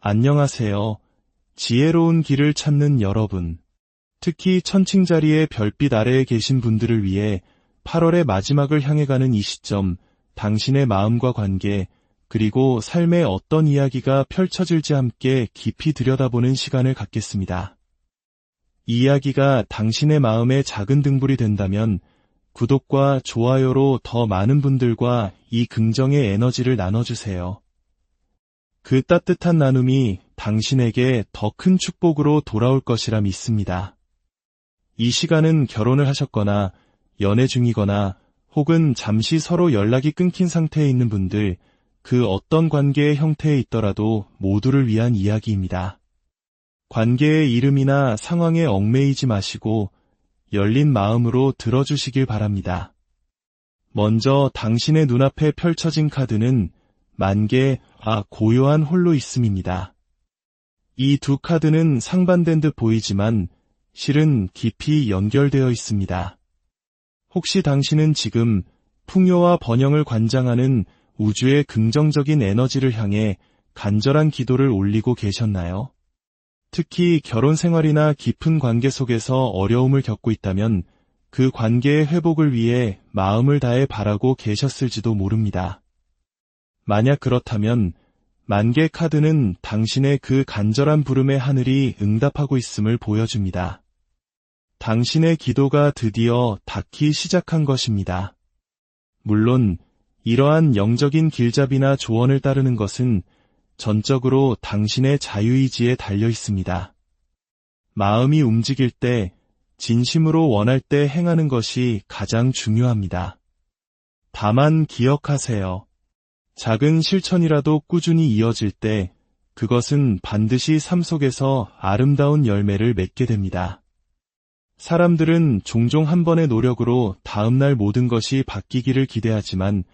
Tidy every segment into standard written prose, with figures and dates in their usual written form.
안녕하세요. 지혜로운 길을 찾는 여러분. 특히 천칭자리의 별빛 아래에 계신 분들을 위해 8월의 마지막을 향해 가는 이 시점, 당신의 마음과 관계, 그리고 삶의 어떤 이야기가 펼쳐질지 함께 깊이 들여다보는 시간을 갖겠습니다. 이 이야기가 당신의 마음의 작은 등불이 된다면 구독과 좋아요로 더 많은 분들과 이 긍정의 에너지를 나눠주세요. 그 따뜻한 나눔이 당신에게 더 큰 축복으로 돌아올 것이라 믿습니다. 이 시간은 결혼을 하셨거나 연애 중이거나 혹은 잠시 서로 연락이 끊긴 상태에 있는 분들, 그 어떤 관계의 형태에 있더라도 모두를 위한 이야기입니다. 관계의 이름이나 상황에 얽매이지 마시고 열린 마음으로 들어주시길 바랍니다. 먼저 당신의 눈앞에 펼쳐진 카드는 만개, 고요한 홀로 있음입니다. 이 두 카드는 상반된 듯 보이지만 실은 깊이 연결되어 있습니다. 혹시 당신은 지금 풍요와 번영을 관장하는 우주의 긍정적인 에너지를 향해 간절한 기도를 올리고 계셨나요? 특히 결혼 생활이나 깊은 관계 속에서 어려움을 겪고 있다면 그 관계의 회복을 위해 마음을 다해 바라고 계셨을지도 모릅니다. 만약 그렇다면 만개 카드는 당신의 그 간절한 부름에 하늘이 응답하고 있음을 보여줍니다. 당신의 기도가 드디어 닿기 시작한 것입니다. 물론 이러한 영적인 길잡이나 조언을 따르는 것은 전적으로 당신의 자유의지에 달려 있습니다. 마음이 움직일 때, 진심으로 원할 때 행하는 것이 가장 중요합니다. 다만 기억하세요. 작은 실천이라도 꾸준히 이어질 때 그것은 반드시 삶 속에서 아름다운 열매를 맺게 됩니다. 사람들은 종종 한 번의 노력으로 다음날 모든 것이 바뀌기를 기대하지만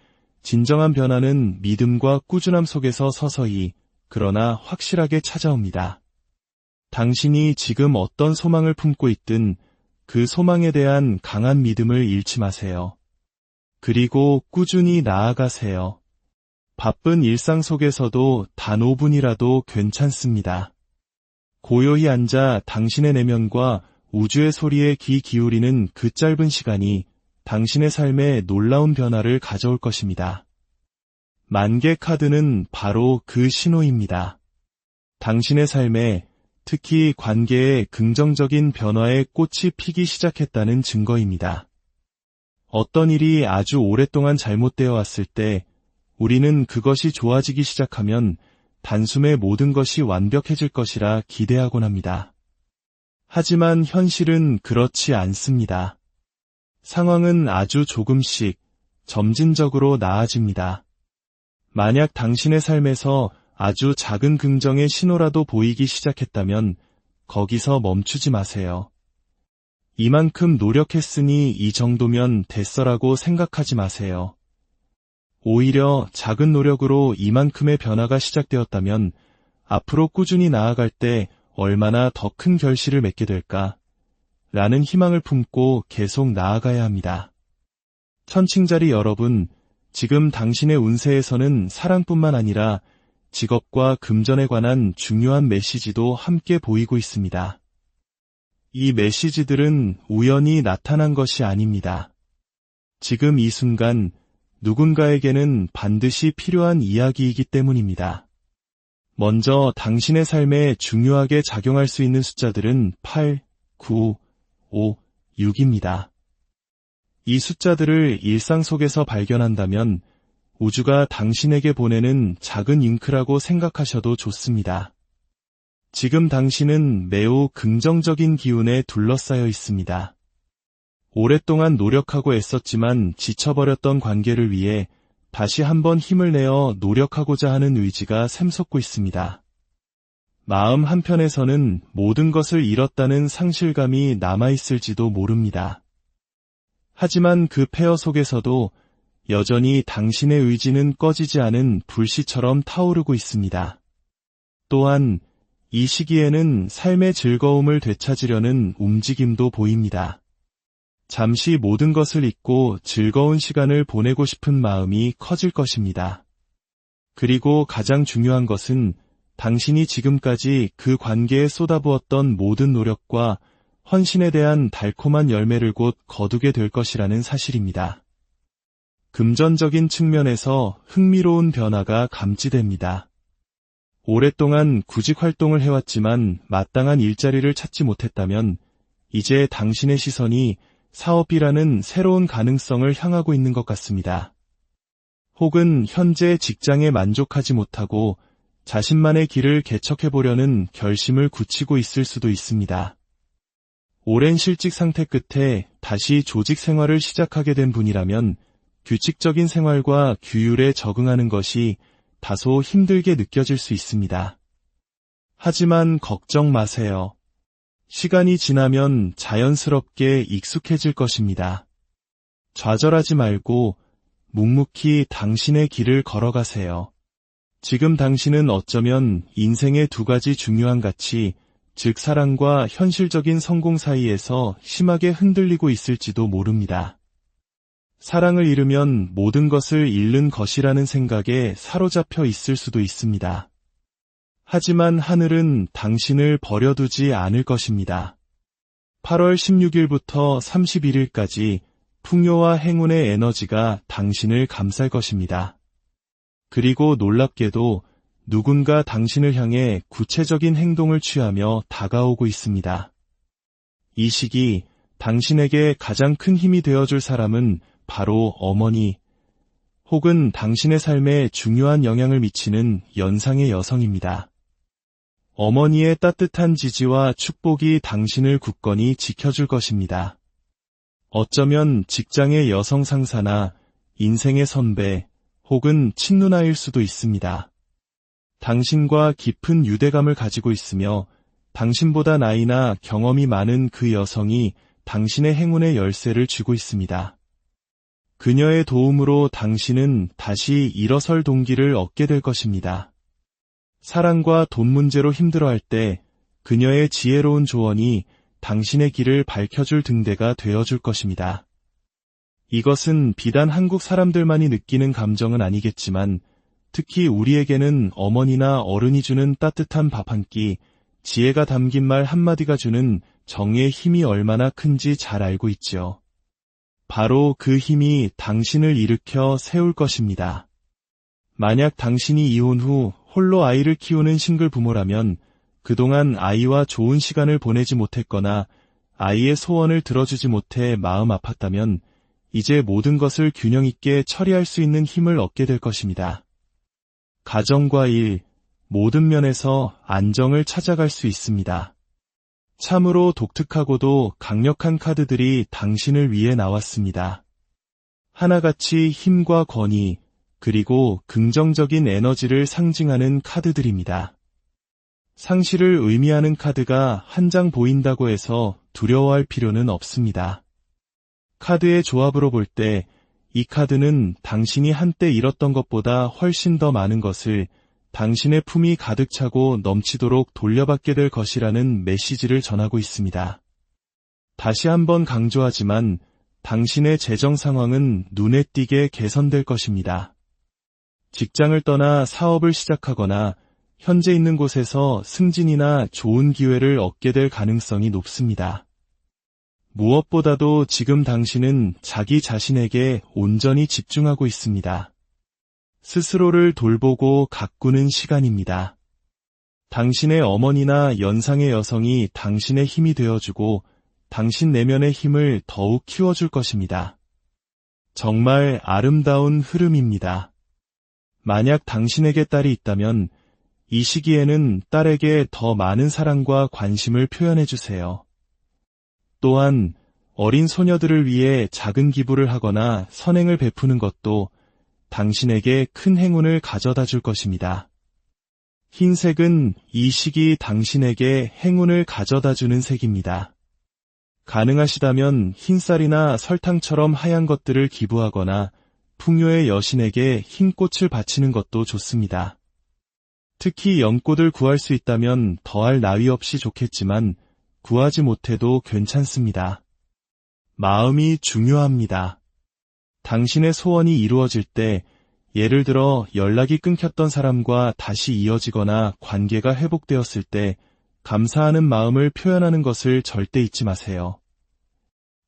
진정한 변화는 믿음과 꾸준함 속에서 서서히, 그러나 확실하게 찾아옵니다. 당신이 지금 어떤 소망을 품고 있든 그 소망에 대한 강한 믿음을 잃지 마세요. 그리고 꾸준히 나아가세요. 바쁜 일상 속에서도 단 5분이라도 괜찮습니다. 고요히 앉아 당신의 내면과 우주의 소리에 귀 기울이는 그 짧은 시간이 당신의 삶에 놀라운 변화를 가져올 것입니다. 만개 카드는 바로 그 신호입니다. 당신의 삶에, 특히 관계에 긍정적인 변화의 꽃이 피기 시작했다는 증거입니다. 어떤 일이 아주 오랫동안 잘못되어 왔을 때 우리는 그것이 좋아지기 시작하면 단숨에 모든 것이 완벽해질 것이라 기대하곤 합니다. 하지만 현실은 그렇지 않습니다. 상황은 아주 조금씩, 점진적으로 나아집니다. 만약 당신의 삶에서 아주 작은 긍정의 신호라도 보이기 시작했다면 거기서 멈추지 마세요. 이만큼 노력했으니 이 정도면 됐어라고 생각하지 마세요. 오히려 작은 노력으로 이만큼의 변화가 시작되었다면 앞으로 꾸준히 나아갈 때 얼마나 더 큰 결실을 맺게 될까? 라는 희망을 품고 계속 나아가야 합니다. 천칭자리 여러분, 지금 당신의 운세에서는 사랑뿐만 아니라 직업과 금전에 관한 중요한 메시지도 함께 보이고 있습니다. 이 메시지들은 우연히 나타난 것이 아닙니다. 지금 이 순간 누군가에게는 반드시 필요한 이야기이기 때문입니다. 먼저 당신의 삶에 중요하게 작용할 수 있는 숫자들은 8, 9, 5, 6입니다. 이 숫자들을 일상 속에서 발견한다면 우주가 당신에게 보내는 작은 잉크라고 생각하셔도 좋습니다. 지금 당신은 매우 긍정적인 기운에 둘러싸여 있습니다. 오랫동안 노력하고 애썼지만 지쳐버렸던 관계를 위해 다시 한번 힘을 내어 노력하고자 하는 의지가 샘솟고 있습니다. 마음 한편에서는 모든 것을 잃었다는 상실감이 남아있을지도 모릅니다. 하지만 그 폐허 속에서도 여전히 당신의 의지는 꺼지지 않은 불씨처럼 타오르고 있습니다. 또한 이 시기에는 삶의 즐거움을 되찾으려는 움직임도 보입니다. 잠시 모든 것을 잊고 즐거운 시간을 보내고 싶은 마음이 커질 것입니다. 그리고 가장 중요한 것은 당신이 지금까지 그 관계에 쏟아부었던 모든 노력과 헌신에 대한 달콤한 열매를 곧 거두게 될 것이라는 사실입니다. 금전적인 측면에서 흥미로운 변화가 감지됩니다. 오랫동안 구직 활동을 해왔지만 마땅한 일자리를 찾지 못했다면 이제 당신의 시선이 사업이라는 새로운 가능성을 향하고 있는 것 같습니다. 혹은 현재 직장에 만족하지 못하고 자신만의 길을 개척해보려는 결심을 굳히고 있을 수도 있습니다. 오랜 실직 상태 끝에 다시 조직 생활을 시작하게 된 분이라면 규칙적인 생활과 규율에 적응하는 것이 다소 힘들게 느껴질 수 있습니다. 하지만 걱정 마세요. 시간이 지나면 자연스럽게 익숙해질 것입니다. 좌절하지 말고 묵묵히 당신의 길을 걸어가세요. 지금 당신은 어쩌면 인생의 두 가지 중요한 가치, 즉 사랑과 현실적인 성공 사이에서 심하게 흔들리고 있을지도 모릅니다. 사랑을 잃으면 모든 것을 잃는 것이라는 생각에 사로잡혀 있을 수도 있습니다. 하지만 하늘은 당신을 버려두지 않을 것입니다. 8월 16일부터 31일까지 풍요와 행운의 에너지가 당신을 감쌀 것입니다. 그리고 놀랍게도 누군가 당신을 향해 구체적인 행동을 취하며 다가오고 있습니다. 이 시기 당신에게 가장 큰 힘이 되어줄 사람은 바로 어머니, 혹은 당신의 삶에 중요한 영향을 미치는 연상의 여성입니다. 어머니의 따뜻한 지지와 축복이 당신을 굳건히 지켜줄 것입니다. 어쩌면 직장의 여성 상사나 인생의 선배, 혹은 친누나일 수도 있습니다. 당신과 깊은 유대감을 가지고 있으며 당신보다 나이나 경험이 많은 그 여성이 당신의 행운의 열쇠를 쥐고 있습니다. 그녀의 도움으로 당신은 다시 일어설 동기를 얻게 될 것입니다. 사랑과 돈 문제로 힘들어할 때 그녀의 지혜로운 조언이 당신의 길을 밝혀줄 등대가 되어줄 것입니다. 이것은 비단 한국 사람들만이 느끼는 감정은 아니겠지만 특히 우리에게는 어머니나 어른이 주는 따뜻한 밥 한 끼, 지혜가 담긴 말 한마디가 주는 정의 힘이 얼마나 큰지 잘 알고 있죠. 바로 그 힘이 당신을 일으켜 세울 것입니다. 만약 당신이 이혼 후 홀로 아이를 키우는 싱글 부모라면 그동안 아이와 좋은 시간을 보내지 못했거나 아이의 소원을 들어주지 못해 마음 아팠다면 이제 모든 것을 균형 있게 처리할 수 있는 힘을 얻게 될 것입니다. 가정과 일, 모든 면에서 안정을 찾아갈 수 있습니다. 참으로 독특하고도 강력한 카드들이 당신을 위해 나왔습니다. 하나같이 힘과 권위, 그리고 긍정적인 에너지를 상징하는 카드들입니다. 상실을 의미하는 카드가 한 장 보인다고 해서 두려워할 필요는 없습니다. 카드의 조합으로 볼 때 이 카드는 당신이 한때 잃었던 것보다 훨씬 더 많은 것을 당신의 품이 가득 차고 넘치도록 돌려받게 될 것이라는 메시지를 전하고 있습니다. 다시 한번 강조하지만 당신의 재정 상황은 눈에 띄게 개선될 것입니다. 직장을 떠나 사업을 시작하거나 현재 있는 곳에서 승진이나 좋은 기회를 얻게 될 가능성이 높습니다. 무엇보다도 지금 당신은 자기 자신에게 온전히 집중하고 있습니다. 스스로를 돌보고 가꾸는 시간입니다. 당신의 어머니나 연상의 여성이 당신의 힘이 되어주고 당신 내면의 힘을 더욱 키워줄 것입니다. 정말 아름다운 흐름입니다. 만약 당신에게 딸이 있다면 이 시기에는 딸에게 더 많은 사랑과 관심을 표현해주세요. 또한 어린 소녀들을 위해 작은 기부를 하거나 선행을 베푸는 것도 당신에게 큰 행운을 가져다 줄 것입니다. 흰색은 이 시기 당신에게 행운을 가져다 주는 색입니다. 가능하시다면 흰쌀이나 설탕처럼 하얀 것들을 기부하거나 풍요의 여신에게 흰 꽃을 바치는 것도 좋습니다. 특히 연꽃을 구할 수 있다면 더할 나위 없이 좋겠지만 구하지 못해도 괜찮습니다. 마음이 중요합니다. 당신의 소원이 이루어질 때 예를 들어 연락이 끊겼던 사람과 다시 이어지거나 관계가 회복되었을 때 감사하는 마음을 표현하는 것을 절대 잊지 마세요.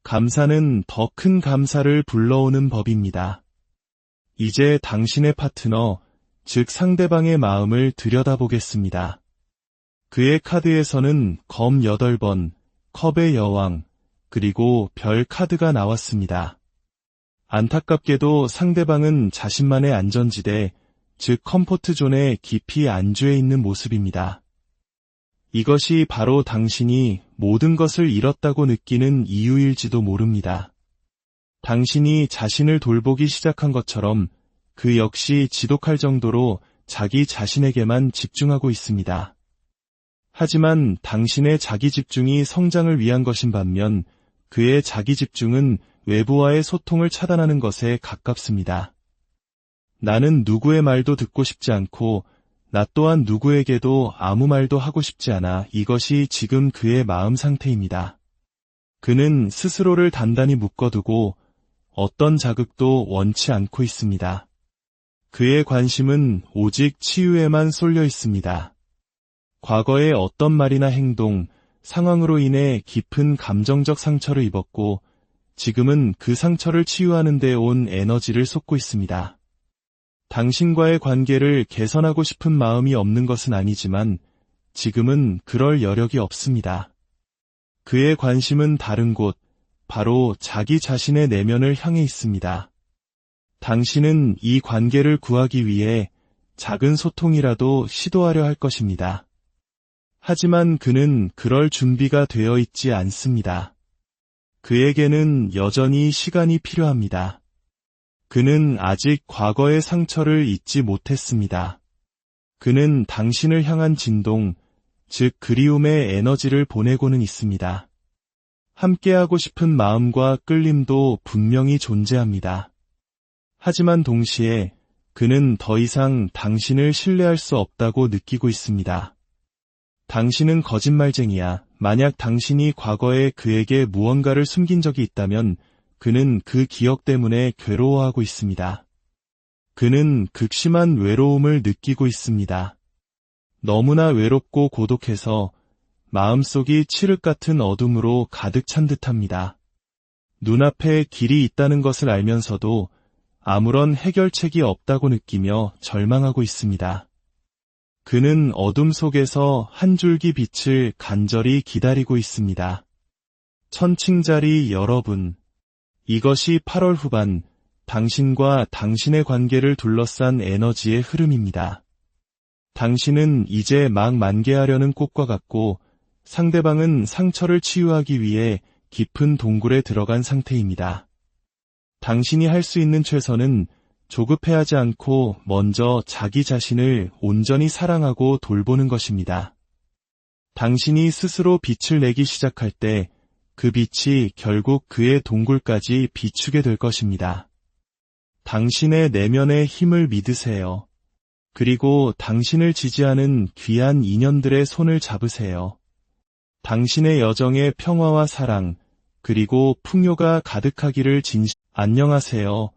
감사는 더 큰 감사를 불러오는 법입니다. 이제 당신의 파트너, 즉 상대방의 마음을 들여다보겠습니다. 그의 카드에서는 검 8번, 컵의 여왕, 그리고 별 카드가 나왔습니다. 안타깝게도 상대방은 자신만의 안전지대, 즉 컴포트 존에 깊이 안주해 있는 모습입니다. 이것이 바로 당신이 모든 것을 잃었다고 느끼는 이유일지도 모릅니다. 당신이 자신을 돌보기 시작한 것처럼 그 역시 지독할 정도로 자기 자신에게만 집중하고 있습니다. 하지만 당신의 자기 집중이 성장을 위한 것인 반면 그의 자기 집중은 외부와의 소통을 차단하는 것에 가깝습니다. 나는 누구의 말도 듣고 싶지 않고 나 또한 누구에게도 아무 말도 하고 싶지 않아. 이것이 지금 그의 마음 상태입니다. 그는 스스로를 단단히 묶어두고 어떤 자극도 원치 않고 있습니다. 그의 관심은 오직 치유에만 쏠려 있습니다. 과거의 어떤 말이나 행동, 상황으로 인해 깊은 감정적 상처를 입었고 지금은 그 상처를 치유하는 데 온 에너지를 쏟고 있습니다. 당신과의 관계를 개선하고 싶은 마음이 없는 것은 아니지만 지금은 그럴 여력이 없습니다. 그의 관심은 다른 곳, 바로 자기 자신의 내면을 향해 있습니다. 당신은 이 관계를 구하기 위해 작은 소통이라도 시도하려 할 것입니다. 하지만 그는 그럴 준비가 되어 있지 않습니다. 그에게는 여전히 시간이 필요합니다. 그는 아직 과거의 상처를 잊지 못했습니다. 그는 당신을 향한 진동, 즉 그리움의 에너지를 보내고는 있습니다. 함께하고 싶은 마음과 끌림도 분명히 존재합니다. 하지만 동시에 그는 더 이상 당신을 신뢰할 수 없다고 느끼고 있습니다. 당신은 거짓말쟁이야. 만약 당신이 과거에 그에게 무언가를 숨긴 적이 있다면 그는 그 기억 때문에 괴로워하고 있습니다. 그는 극심한 외로움을 느끼고 있습니다. 너무나 외롭고 고독해서 마음속이 칠흑 같은 어둠으로 가득 찬 듯합니다. 눈앞에 길이 있다는 것을 알면서도 아무런 해결책이 없다고 느끼며 절망하고 있습니다. 그는 어둠 속에서 한 줄기 빛을 간절히 기다리고 있습니다. 천칭자리 여러분, 이것이 8월 후반 당신과 당신의 관계를 둘러싼 에너지의 흐름입니다. 당신은 이제 막 만개하려는 꽃과 같고 상대방은 상처를 치유하기 위해 깊은 동굴에 들어간 상태입니다. 당신이 할 수 있는 최선은 조급해하지 않고 먼저 자기 자신을 온전히 사랑하고 돌보는 것입니다. 당신이 스스로 빛을 내기 시작할 때 그 빛이 결국 그의 동굴까지 비추게 될 것입니다. 당신의 내면의 힘을 믿으세요. 그리고 당신을 지지하는 귀한 인연들의 손을 잡으세요. 당신의 여정에 평화와 사랑, 그리고 풍요가 가득하기를 안녕하세요.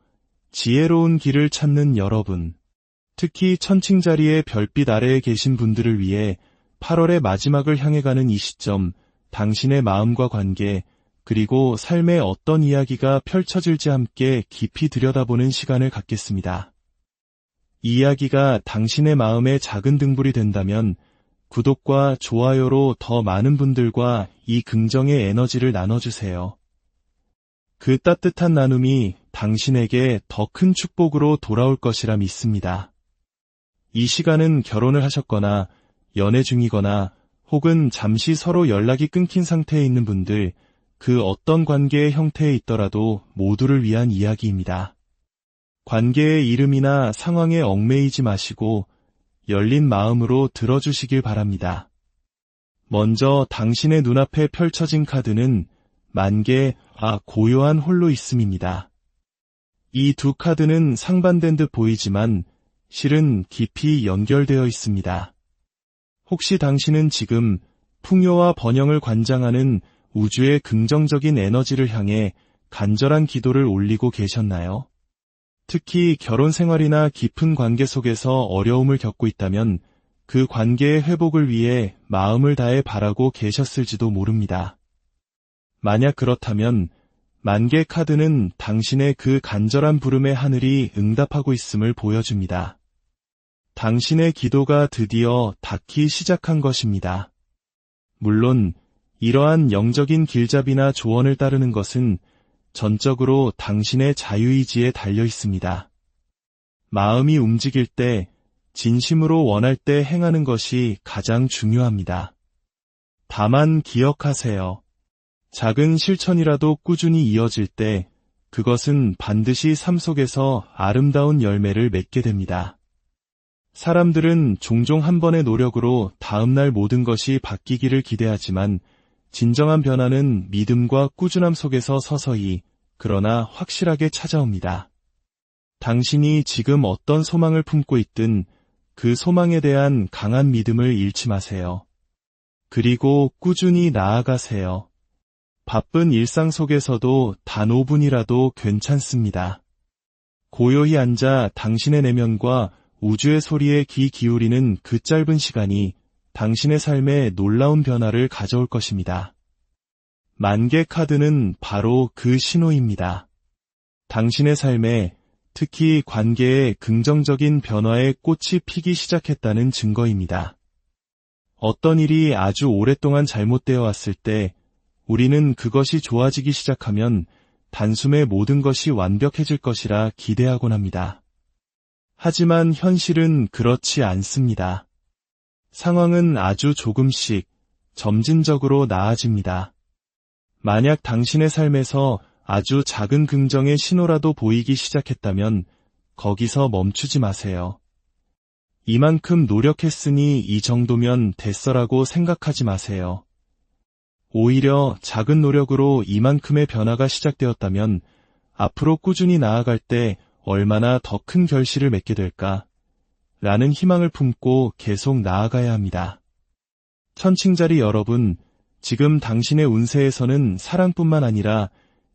지혜로운 길을 찾는 여러분. 특히 천칭자리의 별빛 아래에 계신 분들을 위해 8월의 마지막을 향해 가는 이 시점, 당신의 마음과 관계, 그리고 삶의 어떤 이야기가 펼쳐질지 함께 깊이 들여다보는 시간을 갖겠습니다. 이 이야기가 당신의 마음의 작은 등불이 된다면 구독과 좋아요로 더 많은 분들과 이 긍정의 에너지를 나눠주세요. 그 따뜻한 나눔이 당신에게 더 큰 축복으로 돌아올 것이라 믿습니다. 이 시간은 결혼을 하셨거나 연애 중이거나 혹은 잠시 서로 연락이 끊긴 상태에 있는 분들, 그 어떤 관계의 형태에 있더라도 모두를 위한 이야기입니다. 관계의 이름이나 상황에 얽매이지 마시고 열린 마음으로 들어주시길 바랍니다. 먼저 당신의 눈앞에 펼쳐진 카드는 만개, 고요한 홀로 있음입니다. 이 두 카드는 상반된 듯 보이지만 실은 깊이 연결되어 있습니다. 혹시 당신은 지금 풍요와 번영을 관장하는 우주의 긍정적인 에너지를 향해 간절한 기도를 올리고 계셨나요? 특히 결혼 생활이나 깊은 관계 속에서 어려움을 겪고 있다면 그 관계의 회복을 위해 마음을 다해 바라고 계셨을지도 모릅니다. 만약 그렇다면 만개 카드는 당신의 그 간절한 부름에 하늘이 응답하고 있음을 보여줍니다. 당신의 기도가 드디어 닿기 시작한 것입니다. 물론 이러한 영적인 길잡이나 조언을 따르는 것은 전적으로 당신의 자유의지에 달려 있습니다. 마음이 움직일 때, 진심으로 원할 때 행하는 것이 가장 중요합니다. 다만 기억하세요. 작은 실천이라도 꾸준히 이어질 때 그것은 반드시 삶 속에서 아름다운 열매를 맺게 됩니다. 사람들은 종종 한 번의 노력으로 다음날 모든 것이 바뀌기를 기대하지만 진정한 변화는 믿음과 꾸준함 속에서 서서히 그러나 확실하게 찾아옵니다. 당신이 지금 어떤 소망을 품고 있든 그 소망에 대한 강한 믿음을 잃지 마세요. 그리고 꾸준히 나아가세요. 바쁜 일상 속에서도 단 5분이라도 괜찮습니다. 고요히 앉아 당신의 내면과 우주의 소리에 귀 기울이는 그 짧은 시간이 당신의 삶에 놀라운 변화를 가져올 것입니다. 만개 카드는 바로 그 신호입니다. 당신의 삶에, 특히 관계에 긍정적인 변화의 꽃이 피기 시작했다는 증거입니다. 어떤 일이 아주 오랫동안 잘못되어 왔을 때 우리는 그것이 좋아지기 시작하면 단숨에 모든 것이 완벽해질 것이라 기대하곤 합니다. 하지만 현실은 그렇지 않습니다. 상황은 아주 조금씩 점진적으로 나아집니다. 만약 당신의 삶에서 아주 작은 긍정의 신호라도 보이기 시작했다면 거기서 멈추지 마세요. 이만큼 노력했으니 이 정도면 됐어라고 생각하지 마세요. 오히려 작은 노력으로 이만큼의 변화가 시작되었다면 앞으로 꾸준히 나아갈 때 얼마나 더 큰 결실을 맺게 될까? 라는 희망을 품고 계속 나아가야 합니다. 천칭자리 여러분, 지금 당신의 운세에서는 사랑뿐만 아니라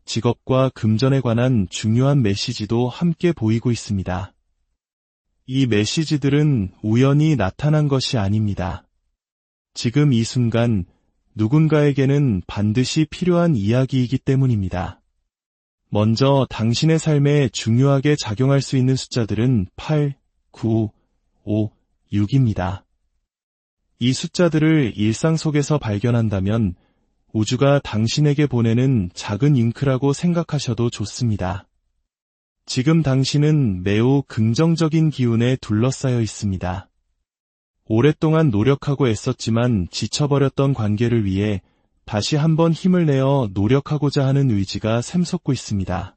직업과 금전에 관한 중요한 메시지도 함께 보이고 있습니다. 이 메시지들은 우연히 나타난 것이 아닙니다. 지금 이 순간 누군가에게는 반드시 필요한 이야기이기 때문입니다. 먼저 당신의 삶에 중요하게 작용할 수 있는 숫자들은 8, 9, 5, 6입니다. 이 숫자들을 일상 속에서 발견한다면 우주가 당신에게 보내는 작은 잉크라고 생각하셔도 좋습니다. 지금 당신은 매우 긍정적인 기운에 둘러싸여 있습니다. 오랫동안 노력하고 애썼지만 지쳐버렸던 관계를 위해 다시 한번 힘을 내어 노력하고자 하는 의지가 샘솟고 있습니다.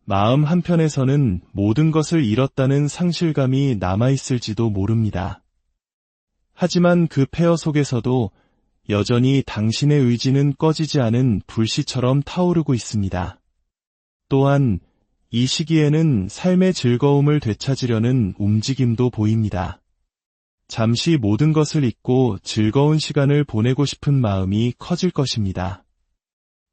마음 한편에서는 모든 것을 잃었다는 상실감이 남아있을지도 모릅니다. 하지만 그 폐허 속에서도 여전히 당신의 의지는 꺼지지 않은 불씨처럼 타오르고 있습니다. 또한 이 시기에는 삶의 즐거움을 되찾으려는 움직임도 보입니다. 잠시 모든 것을 잊고 즐거운 시간을 보내고 싶은 마음이 커질 것입니다.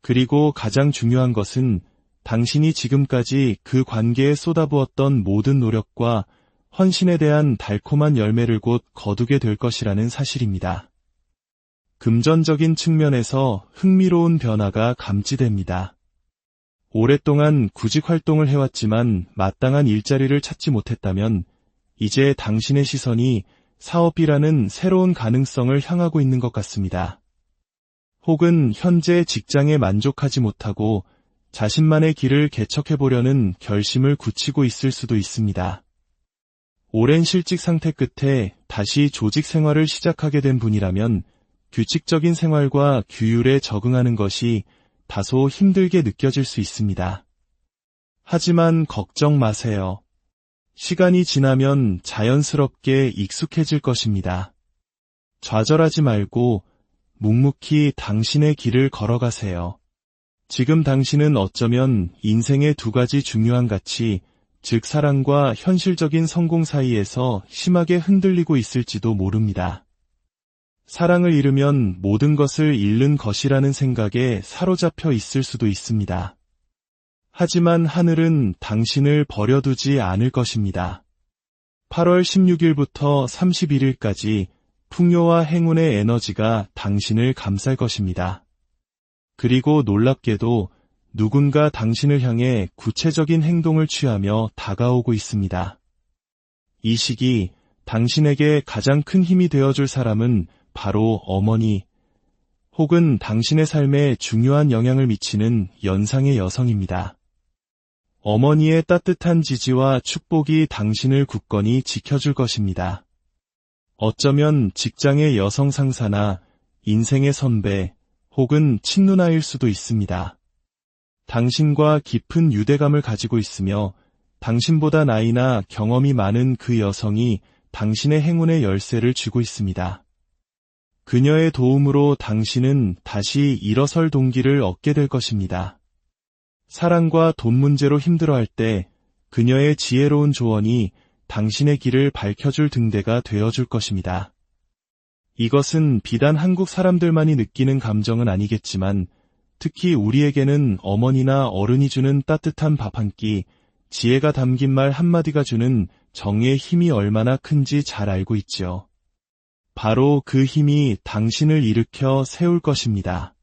그리고 가장 중요한 것은 당신이 지금까지 그 관계에 쏟아부었던 모든 노력과 헌신에 대한 달콤한 열매를 곧 거두게 될 것이라는 사실입니다. 금전적인 측면에서 흥미로운 변화가 감지됩니다. 오랫동안 구직 활동을 해왔지만 마땅한 일자리를 찾지 못했다면 이제 당신의 시선이 사업이라는 새로운 가능성을 향하고 있는 것 같습니다. 혹은 현재 직장에 만족하지 못하고 자신만의 길을 개척해보려는 결심을 굳히고 있을 수도 있습니다. 오랜 실직 상태 끝에 다시 조직 생활을 시작하게 된 분이라면 규칙적인 생활과 규율에 적응하는 것이 다소 힘들게 느껴질 수 있습니다. 하지만 걱정 마세요. 시간이 지나면 자연스럽게 익숙해질 것입니다. 좌절하지 말고 묵묵히 당신의 길을 걸어가세요. 지금 당신은 어쩌면 인생의 두 가지 중요한 가치, 즉 사랑과 현실적인 성공 사이에서 심하게 흔들리고 있을지도 모릅니다. 사랑을 잃으면 모든 것을 잃는 것이라는 생각에 사로잡혀 있을 수도 있습니다. 하지만 하늘은 당신을 버려두지 않을 것입니다. 8월 16일부터 31일까지 풍요와 행운의 에너지가 당신을 감쌀 것입니다. 그리고 놀랍게도 누군가 당신을 향해 구체적인 행동을 취하며 다가오고 있습니다. 이 시기 당신에게 가장 큰 힘이 되어줄 사람은 바로 어머니, 혹은 당신의 삶에 중요한 영향을 미치는 연상의 여성입니다. 어머니의 따뜻한 지지와 축복이 당신을 굳건히 지켜줄 것입니다. 어쩌면 직장의 여성 상사나 인생의 선배, 혹은 친누나일 수도 있습니다. 당신과 깊은 유대감을 가지고 있으며 당신보다 나이나 경험이 많은 그 여성이 당신의 행운의 열쇠를 쥐고 있습니다. 그녀의 도움으로 당신은 다시 일어설 동기를 얻게 될 것입니다. 사랑과 돈 문제로 힘들어할 때 그녀의 지혜로운 조언이 당신의 길을 밝혀줄 등대가 되어줄 것입니다. 이것은 비단 한국 사람들만이 느끼는 감정은 아니겠지만 특히 우리에게는 어머니나 어른이 주는 따뜻한 밥 한 끼, 지혜가 담긴 말 한마디가 주는 정의 힘이 얼마나 큰지 잘 알고 있지요. 바로 그 힘이 당신을 일으켜 세울 것입니다.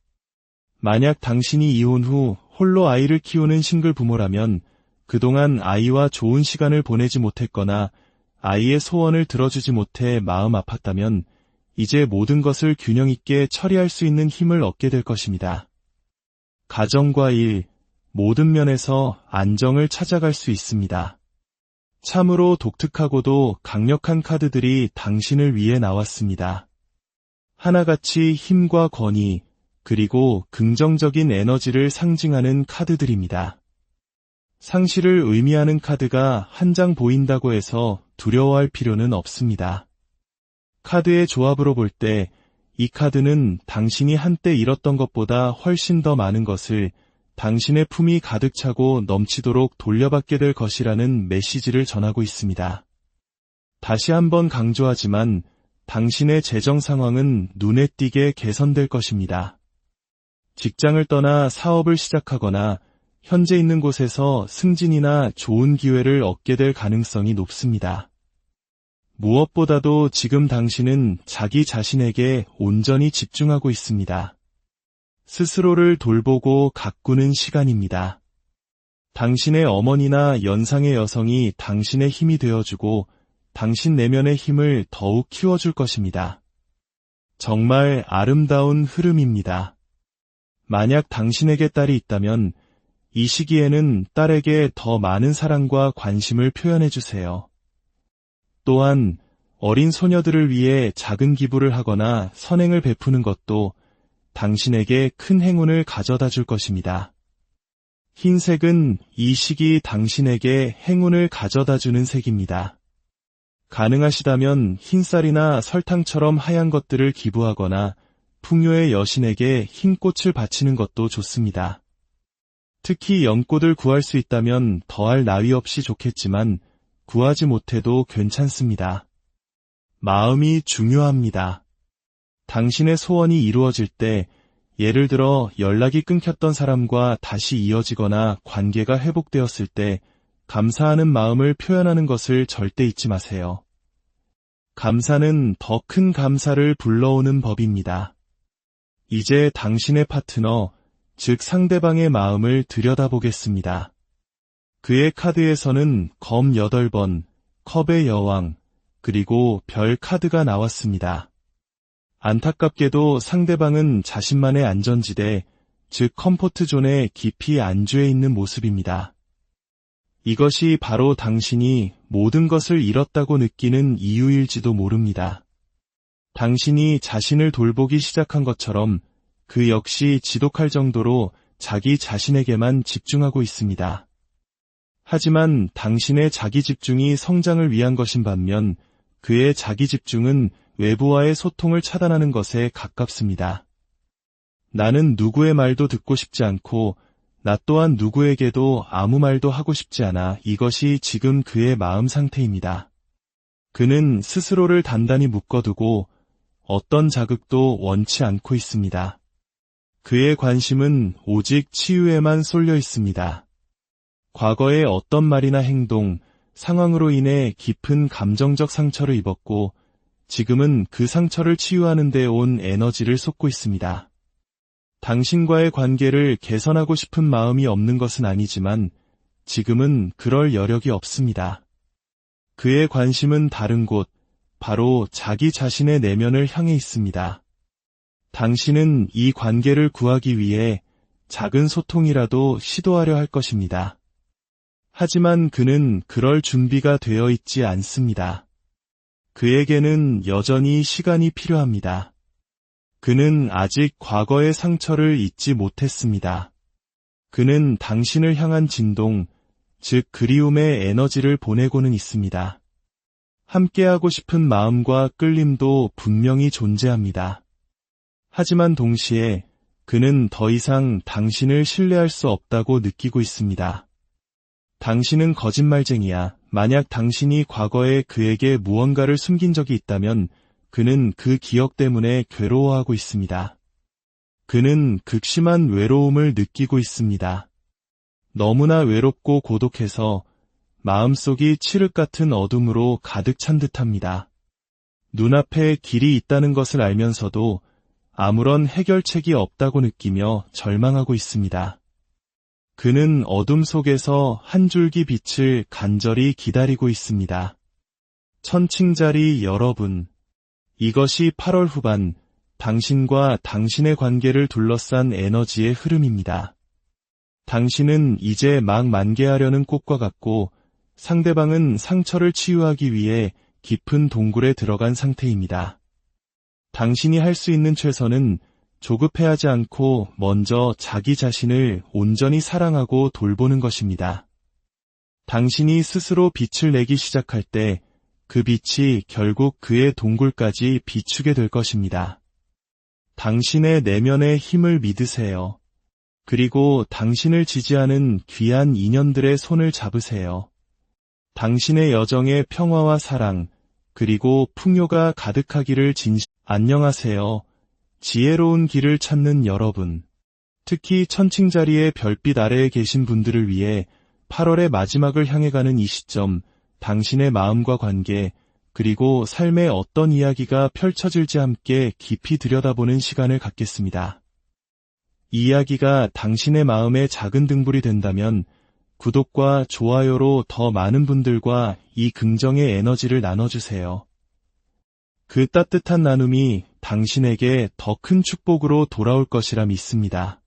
만약 당신이 이혼 후 홀로 아이를 키우는 싱글 부모라면 그동안 아이와 좋은 시간을 보내지 못했거나 아이의 소원을 들어주지 못해 마음 아팠다면 이제 모든 것을 균형 있게 처리할 수 있는 힘을 얻게 될 것입니다. 가정과 일, 모든 면에서 안정을 찾아갈 수 있습니다. 참으로 독특하고도 강력한 카드들이 당신을 위해 나왔습니다. 하나같이 힘과 권위, 그리고 긍정적인 에너지를 상징하는 카드들입니다. 상실을 의미하는 카드가 한 장 보인다고 해서 두려워할 필요는 없습니다. 카드의 조합으로 볼 때 이 카드는 당신이 한때 잃었던 것보다 훨씬 더 많은 것을 당신의 품이 가득 차고 넘치도록 돌려받게 될 것이라는 메시지를 전하고 있습니다. 다시 한번 강조하지만 당신의 재정 상황은 눈에 띄게 개선될 것입니다. 직장을 떠나 사업을 시작하거나 현재 있는 곳에서 승진이나 좋은 기회를 얻게 될 가능성이 높습니다. 무엇보다도 지금 당신은 자기 자신에게 온전히 집중하고 있습니다. 스스로를 돌보고 가꾸는 시간입니다. 당신의 어머니나 연상의 여성이 당신의 힘이 되어주고 당신 내면의 힘을 더욱 키워줄 것입니다. 정말 아름다운 흐름입니다. 만약 당신에게 딸이 있다면 이 시기에는 딸에게 더 많은 사랑과 관심을 표현해주세요. 또한 어린 소녀들을 위해 작은 기부를 하거나 선행을 베푸는 것도 당신에게 큰 행운을 가져다 줄 것입니다. 흰색은 이 시기 당신에게 행운을 가져다 주는 색입니다. 가능하시다면 흰쌀이나 설탕처럼 하얀 것들을 기부하거나 풍요의 여신에게 흰 꽃을 바치는 것도 좋습니다. 특히 연꽃을 구할 수 있다면 더할 나위 없이 좋겠지만 구하지 못해도 괜찮습니다. 마음이 중요합니다. 당신의 소원이 이루어질 때 예를 들어 연락이 끊겼던 사람과 다시 이어지거나 관계가 회복되었을 때 감사하는 마음을 표현하는 것을 절대 잊지 마세요. 감사는 더 큰 감사를 불러오는 법입니다. 이제 당신의 파트너, 즉 상대방의 마음을 들여다보겠습니다. 그의 카드에서는 검 8번, 컵의 여왕, 그리고 별 카드가 나왔습니다. 안타깝게도 상대방은 자신만의 안전지대, 즉 컴포트존에 깊이 안주해 있는 모습입니다. 이것이 바로 당신이 모든 것을 잃었다고 느끼는 이유일지도 모릅니다. 당신이 자신을 돌보기 시작한 것처럼 그 역시 지독할 정도로 자기 자신에게만 집중하고 있습니다. 하지만 당신의 자기 집중이 성장을 위한 것인 반면 그의 자기 집중은 외부와의 소통을 차단하는 것에 가깝습니다. 나는 누구의 말도 듣고 싶지 않고 나 또한 누구에게도 아무 말도 하고 싶지 않아. 이것이 지금 그의 마음 상태입니다. 그는 스스로를 단단히 묶어두고 어떤 자극도 원치 않고 있습니다. 그의 관심은 오직 치유에만 쏠려 있습니다. 과거의 어떤 말이나 행동, 상황으로 인해 깊은 감정적 상처를 입었고 지금은 그 상처를 치유하는 데 온 에너지를 쏟고 있습니다. 당신과의 관계를 개선하고 싶은 마음이 없는 것은 아니지만 지금은 그럴 여력이 없습니다. 그의 관심은 다른 곳, 바로 자기 자신의 내면을 향해 있습니다. 당신은 이 관계를 구하기 위해 작은 소통이라도 시도하려 할 것입니다. 하지만 그는 그럴 준비가 되어 있지 않습니다. 그에게는 여전히 시간이 필요합니다. 그는 아직 과거의 상처를 잊지 못했습니다. 그는 당신을 향한 진동, 즉 그리움의 에너지를 보내고는 있습니다. 함께하고 싶은 마음과 끌림도 분명히 존재합니다. 하지만 동시에 그는 더 이상 당신을 신뢰할 수 없다고 느끼고 있습니다. 당신은 거짓말쟁이야. 만약 당신이 과거에 그에게 무언가를 숨긴 적이 있다면 그는 그 기억 때문에 괴로워하고 있습니다. 그는 극심한 외로움을 느끼고 있습니다. 너무나 외롭고 고독해서 마음속이 칠흑 같은 어둠으로 가득 찬 듯합니다. 눈앞에 길이 있다는 것을 알면서도 아무런 해결책이 없다고 느끼며 절망하고 있습니다. 그는 어둠 속에서 한 줄기 빛을 간절히 기다리고 있습니다. 천칭자리 여러분, 이것이 8월 후반 당신과 당신의 관계를 둘러싼 에너지의 흐름입니다. 당신은 이제 막 만개하려는 꽃과 같고 상대방은 상처를 치유하기 위해 깊은 동굴에 들어간 상태입니다. 당신이 할 수 있는 최선은 조급해하지 않고 먼저 자기 자신을 온전히 사랑하고 돌보는 것입니다. 당신이 스스로 빛을 내기 시작할 때 그 빛이 결국 그의 동굴까지 비추게 될 것입니다. 당신의 내면의 힘을 믿으세요. 그리고 당신을 지지하는 귀한 인연들의 손을 잡으세요. 당신의 여정에 평화와 사랑, 그리고 풍요가 가득하기를 안녕하세요. 지혜로운 길을 찾는 여러분, 특히 천칭자리의 별빛 아래에 계신 분들을 위해 8월의 마지막을 향해 가는 이 시점, 당신의 마음과 관계, 그리고 삶의 어떤 이야기가 펼쳐질지 함께 깊이 들여다보는 시간을 갖겠습니다. 이 이야기가 당신의 마음의 작은 등불이 된다면 구독과 좋아요로 더 많은 분들과 이 긍정의 에너지를 나눠주세요. 그 따뜻한 나눔이 당신에게 더 큰 축복으로 돌아올 것이라 믿습니다.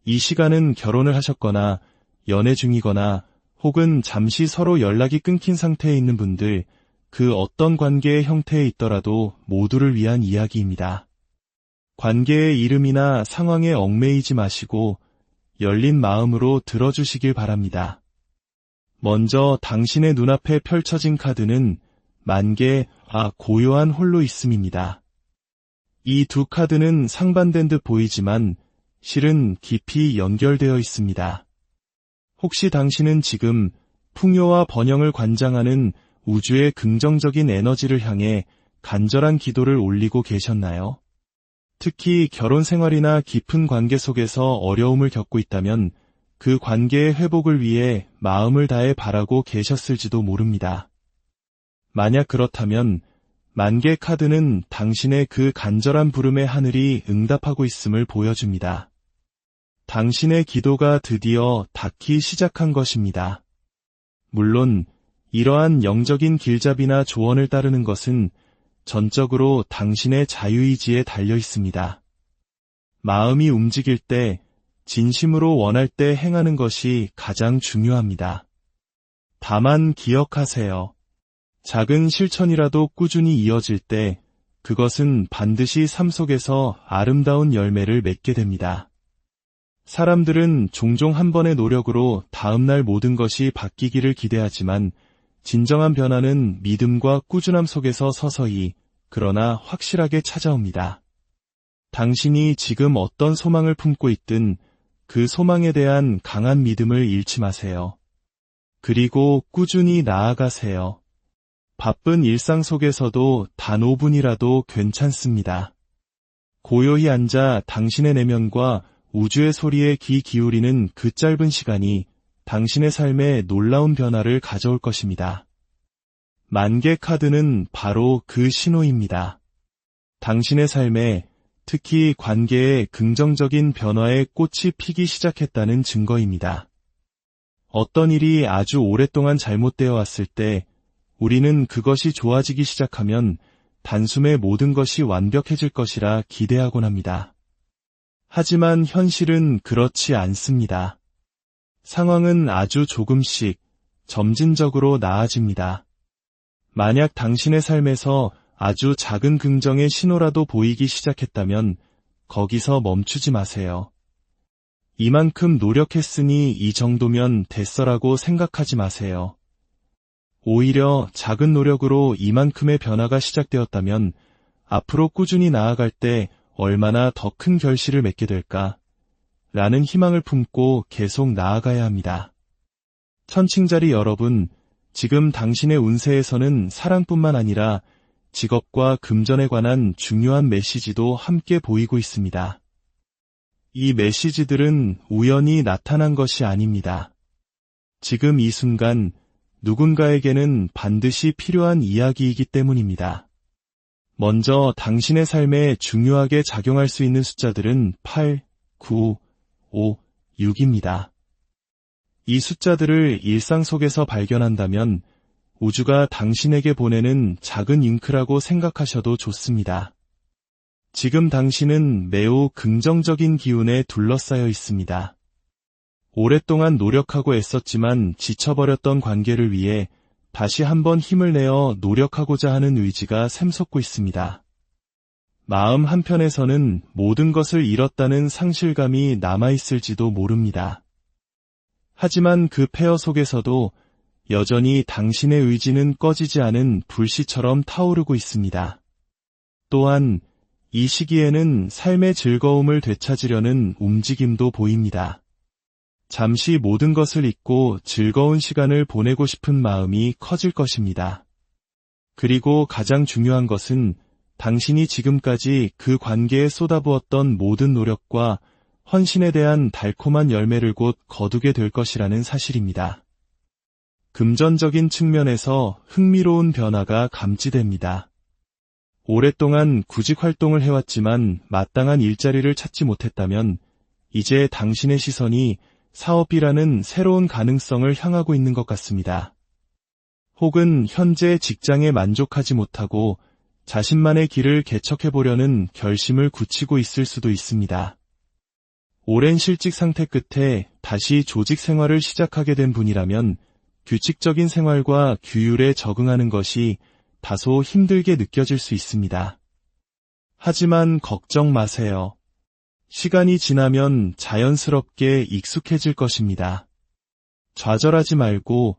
이 시간은 결혼을 하셨거나 연애 중이거나 혹은 잠시 서로 연락이 끊긴 상태에 있는 분들, 그 어떤 관계의 형태에 있더라도 모두를 위한 이야기입니다. 관계의 이름이나 상황에 얽매이지 마시고 열린 마음으로 들어주시길 바랍니다. 먼저 당신의 눈앞에 펼쳐진 카드는 만개, 고요한 홀로 있음입니다. 이 두 카드는 상반된 듯 보이지만 실은 깊이 연결되어 있습니다. 혹시 당신은 지금 풍요와 번영을 관장하는 우주의 긍정적인 에너지를 향해 간절한 기도를 올리고 계셨나요? 특히 결혼 생활이나 깊은 관계 속에서 어려움을 겪고 있다면 그 관계의 회복을 위해 마음을 다해 바라고 계셨을지도 모릅니다. 만약 그렇다면 만개 카드는 당신의 그 간절한 부름에 하늘이 응답하고 있음을 보여줍니다. 당신의 기도가 드디어 닿기 시작한 것입니다. 물론 이러한 영적인 길잡이나 조언을 따르는 것은 전적으로 당신의 자유의지에 달려 있습니다. 마음이 움직일 때, 진심으로 원할 때 행하는 것이 가장 중요합니다. 다만 기억하세요. 작은 실천이라도 꾸준히 이어질 때 그것은 반드시 삶 속에서 아름다운 열매를 맺게 됩니다. 사람들은 종종 한 번의 노력으로 다음날 모든 것이 바뀌기를 기대하지만 진정한 변화는 믿음과 꾸준함 속에서 서서히, 그러나 확실하게 찾아옵니다. 당신이 지금 어떤 소망을 품고 있든 그 소망에 대한 강한 믿음을 잃지 마세요. 그리고 꾸준히 나아가세요. 바쁜 일상 속에서도 단 5분이라도 괜찮습니다. 고요히 앉아 당신의 내면과 우주의 소리에 귀 기울이는 그 짧은 시간이 당신의 삶에 놀라운 변화를 가져올 것입니다. 만개 카드는 바로 그 신호입니다. 당신의 삶에, 특히 관계에 긍정적인 변화의 꽃이 피기 시작했다는 증거입니다. 어떤 일이 아주 오랫동안 잘못되어 왔을 때 우리는 그것이 좋아지기 시작하면 단숨에 모든 것이 완벽해질 것이라 기대하곤 합니다. 하지만 현실은 그렇지 않습니다. 상황은 아주 조금씩 점진적으로 나아집니다. 만약 당신의 삶에서 아주 작은 긍정의 신호라도 보이기 시작했다면 거기서 멈추지 마세요. 이만큼 노력했으니 이 정도면 됐어라고 생각하지 마세요. 오히려 작은 노력으로 이만큼의 변화가 시작되었다면 앞으로 꾸준히 나아갈 때 얼마나 더 큰 결실을 맺게 될까? 라는 희망을 품고 계속 나아가야 합니다. 천칭자리 여러분, 지금 당신의 운세에서는 사랑뿐만 아니라 직업과 금전에 관한 중요한 메시지도 함께 보이고 있습니다. 이 메시지들은 우연히 나타난 것이 아닙니다. 지금 이 순간 누군가에게는 반드시 필요한 이야기이기 때문입니다. 먼저 당신의 삶에 중요하게 작용할 수 있는 숫자들은 8, 9, 5, 6입니다. 이 숫자들을 일상 속에서 발견한다면 우주가 당신에게 보내는 작은 잉크라고 생각하셔도 좋습니다. 지금 당신은 매우 긍정적인 기운에 둘러싸여 있습니다. 오랫동안 노력하고 애썼지만 지쳐버렸던 관계를 위해 다시 한번 힘을 내어 노력하고자 하는 의지가 샘솟고 있습니다. 마음 한편에서는 모든 것을 잃었다는 상실감이 남아있을지도 모릅니다. 하지만 그 폐허 속에서도 여전히 당신의 의지는 꺼지지 않은 불씨처럼 타오르고 있습니다. 또한 이 시기에는 삶의 즐거움을 되찾으려는 움직임도 보입니다. 잠시 모든 것을 잊고 즐거운 시간을 보내고 싶은 마음이 커질 것입니다. 그리고 가장 중요한 것은 당신이 지금까지 그 관계에 쏟아부었던 모든 노력과 헌신에 대한 달콤한 열매를 곧 거두게 될 것이라는 사실입니다. 금전적인 측면에서 흥미로운 변화가 감지됩니다. 오랫동안 구직 활동을 해왔지만 마땅한 일자리를 찾지 못했다면 이제 당신의 시선이 사업이라는 새로운 가능성을 향하고 있는 것 같습니다. 혹은 현재 직장에 만족하지 못하고 자신만의 길을 개척해보려는 결심을 굳히고 있을 수도 있습니다. 오랜 실직 상태 끝에 다시 조직 생활을 시작하게 된 분이라면 규칙적인 생활과 규율에 적응하는 것이 다소 힘들게 느껴질 수 있습니다. 하지만 걱정 마세요. 시간이 지나면 자연스럽게 익숙해질 것입니다. 좌절하지 말고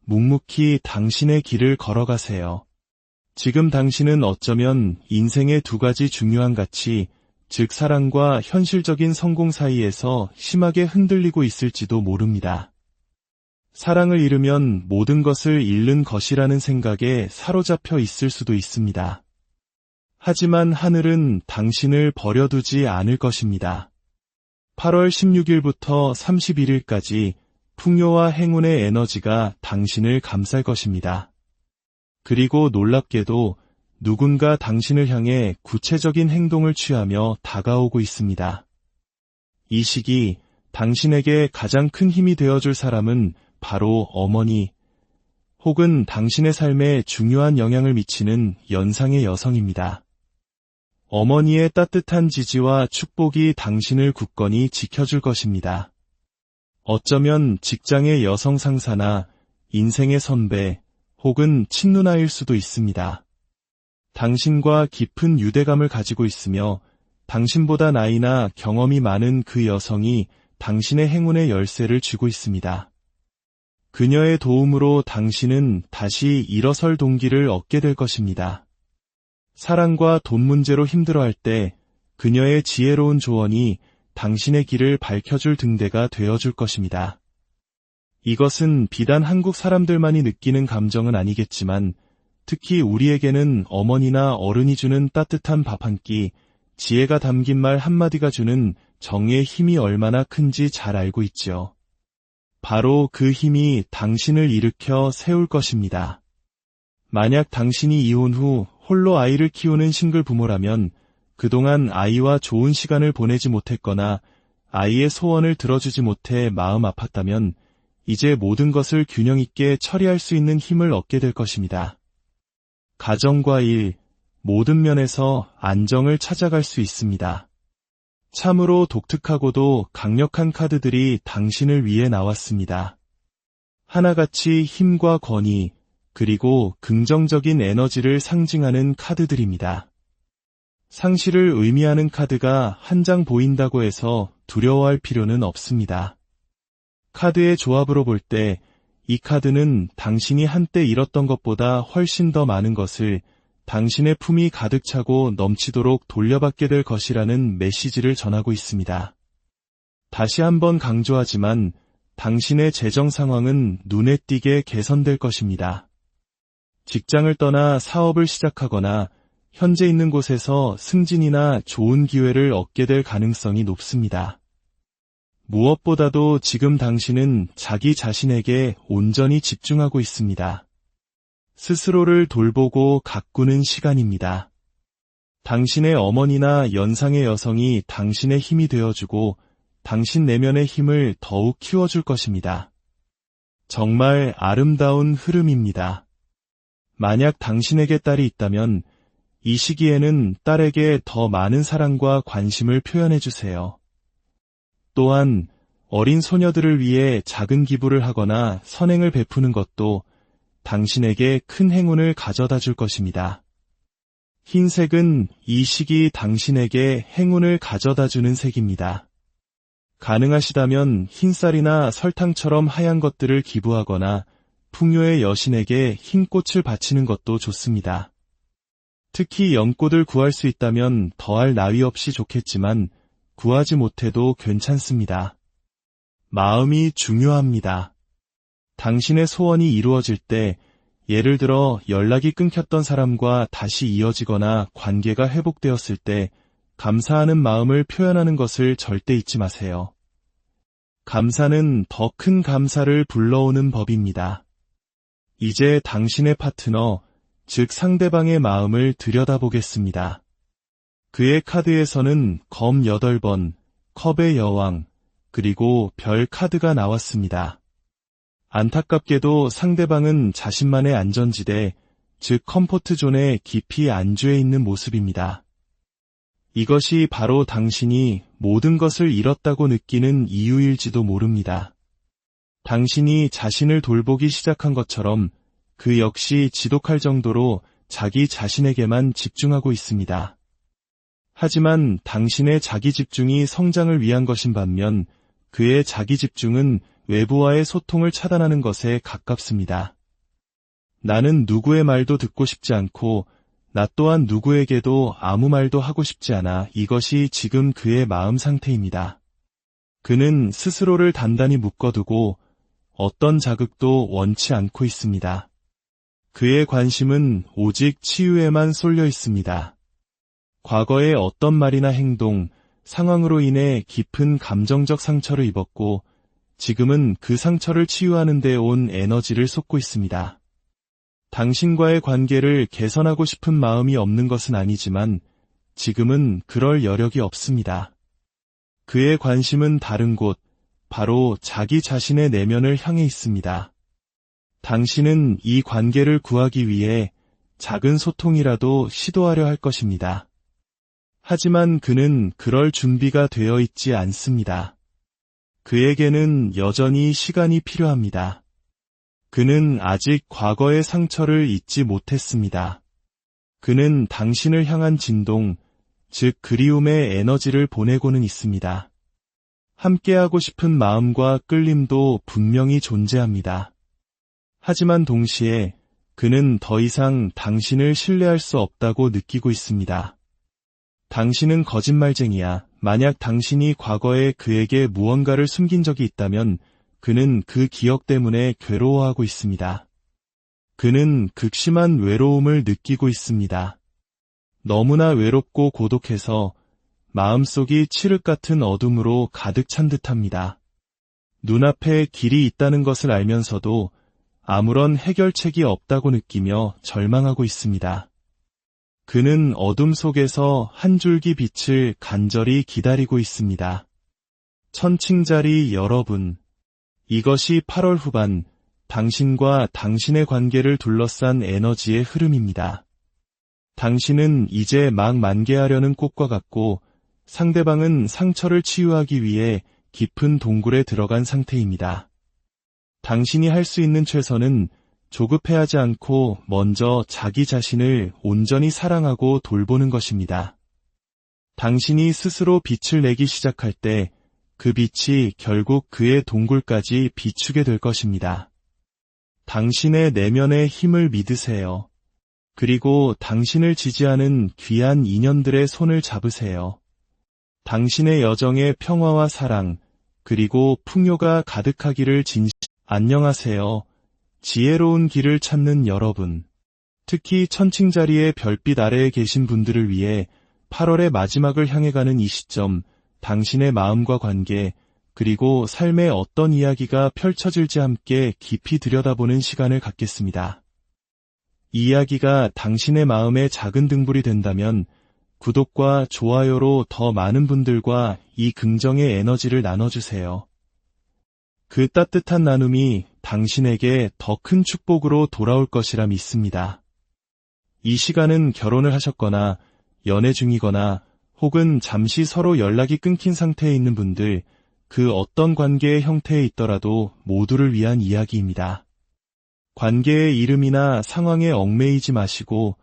묵묵히 당신의 길을 걸어가세요. 지금 당신은 어쩌면 인생의 두 가지 중요한 가치, 즉 사랑과 현실적인 성공 사이에서 심하게 흔들리고 있을지도 모릅니다. 사랑을 잃으면 모든 것을 잃는 것이라는 생각에 사로잡혀 있을 수도 있습니다. 하지만 하늘은 당신을 버려두지 않을 것입니다. 8월 16일부터 31일까지 풍요와 행운의 에너지가 당신을 감쌀 것입니다. 그리고 놀랍게도 누군가 당신을 향해 구체적인 행동을 취하며 다가오고 있습니다. 이 시기 당신에게 가장 큰 힘이 되어줄 사람은 바로 어머니, 혹은 당신의 삶에 중요한 영향을 미치는 연상의 여성입니다. 어머니의 따뜻한 지지와 축복이 당신을 굳건히 지켜줄 것입니다. 어쩌면 직장의 여성 상사나 인생의 선배, 혹은 친누나일 수도 있습니다. 당신과 깊은 유대감을 가지고 있으며 당신보다 나이나 경험이 많은 그 여성이 당신의 행운의 열쇠를 쥐고 있습니다. 그녀의 도움으로 당신은 다시 일어설 동기를 얻게 될 것입니다. 사랑과 돈 문제로 힘들어할 때 그녀의 지혜로운 조언이 당신의 길을 밝혀줄 등대가 되어줄 것입니다. 이것은 비단 한국 사람들만이 느끼는 감정은 아니겠지만 특히 우리에게는 어머니나 어른이 주는 따뜻한 밥 한 끼, 지혜가 담긴 말 한마디가 주는 정의 힘이 얼마나 큰지 잘 알고 있지요. 바로 그 힘이 당신을 일으켜 세울 것입니다. 만약 당신이 이혼 후 홀로 아이를 키우는 싱글 부모라면 그동안 아이와 좋은 시간을 보내지 못했거나 아이의 소원을 들어주지 못해 마음 아팠다면 이제 모든 것을 균형 있게 처리할 수 있는 힘을 얻게 될 것입니다. 가정과 일, 모든 면에서 안정을 찾아갈 수 있습니다. 참으로 독특하고도 강력한 카드들이 당신을 위해 나왔습니다. 하나같이 힘과 권위, 그리고 긍정적인 에너지를 상징하는 카드들입니다. 상실을 의미하는 카드가 한 장 보인다고 해서 두려워할 필요는 없습니다. 카드의 조합으로 볼 때 이 카드는 당신이 한때 잃었던 것보다 훨씬 더 많은 것을 당신의 품이 가득 차고 넘치도록 돌려받게 될 것이라는 메시지를 전하고 있습니다. 다시 한번 강조하지만 당신의 재정 상황은 눈에 띄게 개선될 것입니다. 직장을 떠나 사업을 시작하거나 현재 있는 곳에서 승진이나 좋은 기회를 얻게 될 가능성이 높습니다. 무엇보다도 지금 당신은 자기 자신에게 온전히 집중하고 있습니다. 스스로를 돌보고 가꾸는 시간입니다. 당신의 어머니나 연상의 여성이 당신의 힘이 되어주고 당신 내면의 힘을 더욱 키워줄 것입니다. 정말 아름다운 흐름입니다. 만약 당신에게 딸이 있다면 이 시기에는 딸에게 더 많은 사랑과 관심을 표현해주세요. 또한 어린 소녀들을 위해 작은 기부를 하거나 선행을 베푸는 것도 당신에게 큰 행운을 가져다 줄 것입니다. 흰색은 이 시기 당신에게 행운을 가져다 주는 색입니다. 가능하시다면 흰쌀이나 설탕처럼 하얀 것들을 기부하거나 풍요의 여신에게 흰 꽃을 바치는 것도 좋습니다. 특히 연꽃을 구할 수 있다면 더할 나위 없이 좋겠지만 구하지 못해도 괜찮습니다. 마음이 중요합니다. 당신의 소원이 이루어질 때 예를 들어 연락이 끊겼던 사람과 다시 이어지거나 관계가 회복되었을 때 감사하는 마음을 표현하는 것을 절대 잊지 마세요. 감사는 더 큰 감사를 불러오는 법입니다. 이제 당신의 파트너, 즉 상대방의 마음을 들여다보겠습니다. 그의 카드에서는 검 8번, 컵의 여왕, 그리고 별 카드가 나왔습니다. 안타깝게도 상대방은 자신만의 안전지대, 즉 컴포트존에 깊이 안주해 있는 모습입니다. 이것이 바로 당신이 모든 것을 잃었다고 느끼는 이유일지도 모릅니다. 당신이 자신을 돌보기 시작한 것처럼 그 역시 지독할 정도로 자기 자신에게만 집중하고 있습니다. 하지만 당신의 자기 집중이 성장을 위한 것인 반면 그의 자기 집중은 외부와의 소통을 차단하는 것에 가깝습니다. 나는 누구의 말도 듣고 싶지 않고 나 또한 누구에게도 아무 말도 하고 싶지 않아. 이것이 지금 그의 마음 상태입니다. 그는 스스로를 단단히 묶어두고 어떤 자극도 원치 않고 있습니다. 그의 관심은 오직 치유에만 쏠려 있습니다. 과거의 어떤 말이나 행동, 상황으로 인해 깊은 감정적 상처를 입었고 지금은 그 상처를 치유하는 데 온 에너지를 쏟고 있습니다. 당신과의 관계를 개선하고 싶은 마음이 없는 것은 아니지만 지금은 그럴 여력이 없습니다. 그의 관심은 다른 곳, 바로 자기 자신의 내면을 향해 있습니다. 당신은 이 관계를 구하기 위해 작은 소통이라도 시도하려 할 것입니다. 하지만 그는 그럴 준비가 되어 있지 않습니다. 그에게는 여전히 시간이 필요합니다. 그는 아직 과거의 상처를 잊지 못했습니다. 그는 당신을 향한 진동, 즉 그리움의 에너지를 보내고는 있습니다. 함께하고 싶은 마음과 끌림도 분명히 존재합니다. 하지만 동시에 그는 더 이상 당신을 신뢰할 수 없다고 느끼고 있습니다. 당신은 거짓말쟁이야. 만약 당신이 과거에 그에게 무언가를 숨긴 적이 있다면 그는 그 기억 때문에 괴로워하고 있습니다. 그는 극심한 외로움을 느끼고 있습니다. 너무나 외롭고 고독해서 마음속이 칠흑 같은 어둠으로 가득 찬 듯합니다. 눈앞에 길이 있다는 것을 알면서도 아무런 해결책이 없다고 느끼며 절망하고 있습니다. 그는 어둠 속에서 한 줄기 빛을 간절히 기다리고 있습니다. 천칭자리 여러분, 이것이 8월 후반 당신과 당신의 관계를 둘러싼 에너지의 흐름입니다. 당신은 이제 막 만개하려는 꽃과 같고 상대방은 상처를 치유하기 위해 깊은 동굴에 들어간 상태입니다. 당신이 할 수 있는 최선은 조급해하지 않고 먼저 자기 자신을 온전히 사랑하고 돌보는 것입니다. 당신이 스스로 빛을 내기 시작할 때 그 빛이 결국 그의 동굴까지 비추게 될 것입니다. 당신의 내면의 힘을 믿으세요. 그리고 당신을 지지하는 귀한 인연들의 손을 잡으세요. 당신의 여정에 평화와 사랑, 그리고 풍요가 가득하기를 안녕하세요. 지혜로운 길을 찾는 여러분. 특히 천칭자리의 별빛 아래에 계신 분들을 위해 8월의 마지막을 향해 가는 이 시점, 당신의 마음과 관계, 그리고 삶의 어떤 이야기가 펼쳐질지 함께 깊이 들여다보는 시간을 갖겠습니다. 이 이야기가 당신의 마음의 작은 등불이 된다면 구독과 좋아요로 더 많은 분들과 이 긍정의 에너지를 나눠주세요. 그 따뜻한 나눔이 당신에게 더 큰 축복으로 돌아올 것이라 믿습니다. 이 시간은 결혼을 하셨거나 연애 중이거나 혹은 잠시 서로 연락이 끊긴 상태에 있는 분들, 그 어떤 관계의 형태에 있더라도 모두를 위한 이야기입니다. 관계의 이름이나 상황에 얽매이지 마시고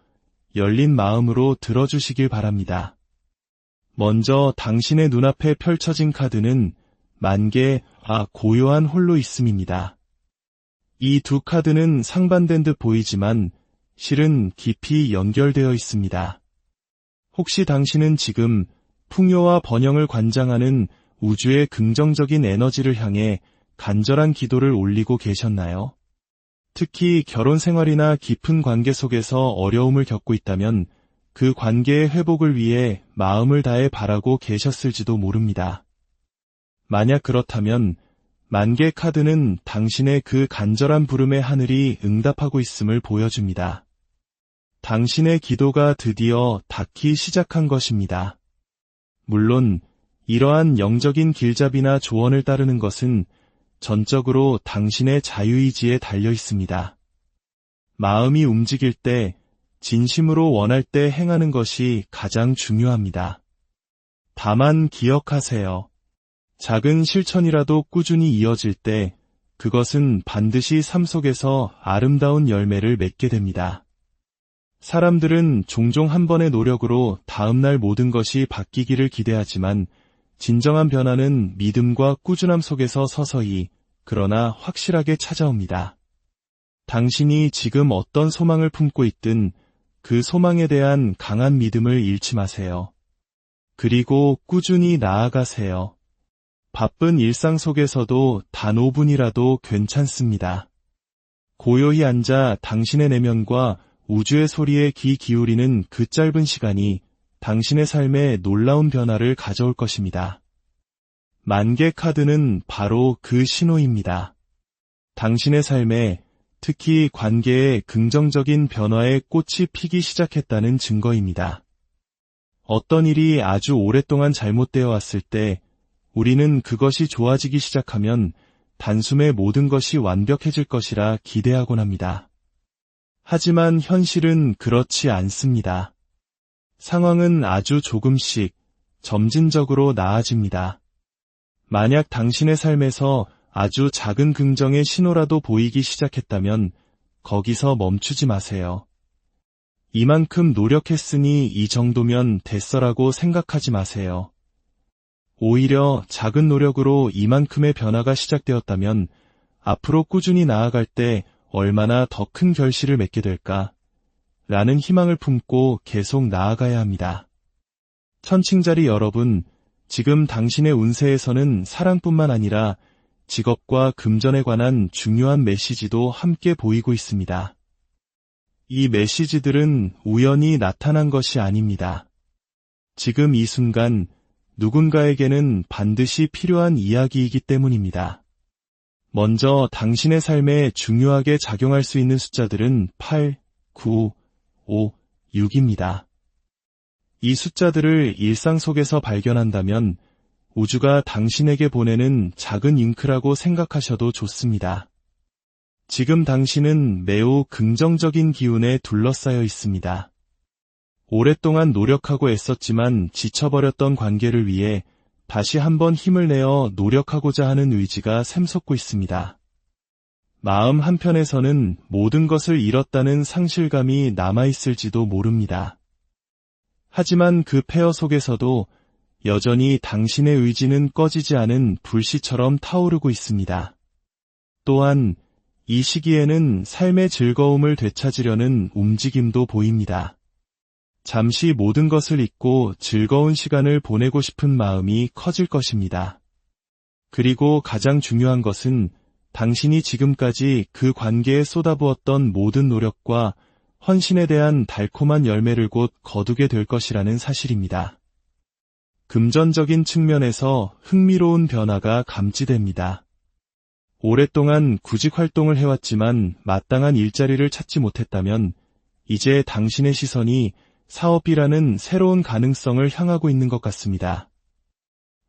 열린 마음으로 들어주시길 바랍니다. 먼저 당신의 눈앞에 펼쳐진 카드는 만개, 고요한 홀로 있음입니다. 이 두 카드는 상반된 듯 보이지만 실은 깊이 연결되어 있습니다. 혹시 당신은 지금 풍요와 번영을 관장하는 우주의 긍정적인 에너지를 향해 간절한 기도를 올리고 계셨나요? 특히 결혼 생활이나 깊은 관계 속에서 어려움을 겪고 있다면 그 관계의 회복을 위해 마음을 다해 바라고 계셨을지도 모릅니다. 만약 그렇다면 만개 카드는 당신의 그 간절한 부름에 하늘이 응답하고 있음을 보여줍니다. 당신의 기도가 드디어 닿기 시작한 것입니다. 물론 이러한 영적인 길잡이나 조언을 따르는 것은 전적으로 당신의 자유의지에 달려 있습니다. 마음이 움직일 때, 진심으로 원할 때 행하는 것이 가장 중요합니다. 다만 기억하세요. 작은 실천이라도 꾸준히 이어질 때 그것은 반드시 삶 속에서 아름다운 열매를 맺게 됩니다. 사람들은 종종 한 번의 노력으로 다음날 모든 것이 바뀌기를 기대하지만 진정한 변화는 믿음과 꾸준함 속에서 서서히, 그러나 확실하게 찾아옵니다. 당신이 지금 어떤 소망을 품고 있든 그 소망에 대한 강한 믿음을 잃지 마세요. 그리고 꾸준히 나아가세요. 바쁜 일상 속에서도 단 5분이라도 괜찮습니다. 고요히 앉아 당신의 내면과 우주의 소리에 귀 기울이는 그 짧은 시간이 당신의 삶에 놀라운 변화를 가져올 것입니다. 만개 카드는 바로 그 신호입니다. 당신의 삶에, 특히 관계에 긍정적인 변화의 꽃이 피기 시작했다는 증거입니다. 어떤 일이 아주 오랫동안 잘못되어 왔을 때 우리는 그것이 좋아지기 시작하면 단숨에 모든 것이 완벽해질 것이라 기대하곤 합니다. 하지만 현실은 그렇지 않습니다. 상황은 아주 조금씩, 점진적으로 나아집니다. 만약 당신의 삶에서 아주 작은 긍정의 신호라도 보이기 시작했다면 거기서 멈추지 마세요. 이만큼 노력했으니 이 정도면 됐어라고 생각하지 마세요. 오히려 작은 노력으로 이만큼의 변화가 시작되었다면 앞으로 꾸준히 나아갈 때 얼마나 더 큰 결실을 맺게 될까? 라는 희망을 품고 계속 나아가야 합니다. 천칭자리 여러분, 지금 당신의 운세에서는 사랑뿐만 아니라 직업과 금전에 관한 중요한 메시지도 함께 보이고 있습니다. 이 메시지들은 우연히 나타난 것이 아닙니다. 지금 이 순간 누군가에게는 반드시 필요한 이야기이기 때문입니다. 먼저 당신의 삶에 중요하게 작용할 수 있는 숫자들은 8, 9, 5, 6입니다. 이 숫자들을 일상 속에서 발견한다면 우주가 당신에게 보내는 작은 잉크라고 생각하셔도 좋습니다. 지금 당신은 매우 긍정적인 기운에 둘러싸여 있습니다. 오랫동안 노력하고 애썼지만 지쳐버렸던 관계를 위해 다시 한번 힘을 내어 노력하고자 하는 의지가 샘솟고 있습니다. 마음 한편에서는 모든 것을 잃었다는 상실감이 남아있을지도 모릅니다. 하지만 그 폐허 속에서도 여전히 당신의 의지는 꺼지지 않은 불씨처럼 타오르고 있습니다. 또한 이 시기에는 삶의 즐거움을 되찾으려는 움직임도 보입니다. 잠시 모든 것을 잊고 즐거운 시간을 보내고 싶은 마음이 커질 것입니다. 그리고 가장 중요한 것은 당신이 지금까지 그 관계에 쏟아부었던 모든 노력과 헌신에 대한 달콤한 열매를 곧 거두게 될 것이라는 사실입니다. 금전적인 측면에서 흥미로운 변화가 감지됩니다. 오랫동안 구직 활동을 해왔지만 마땅한 일자리를 찾지 못했다면 이제 당신의 시선이 사업이라는 새로운 가능성을 향하고 있는 것 같습니다.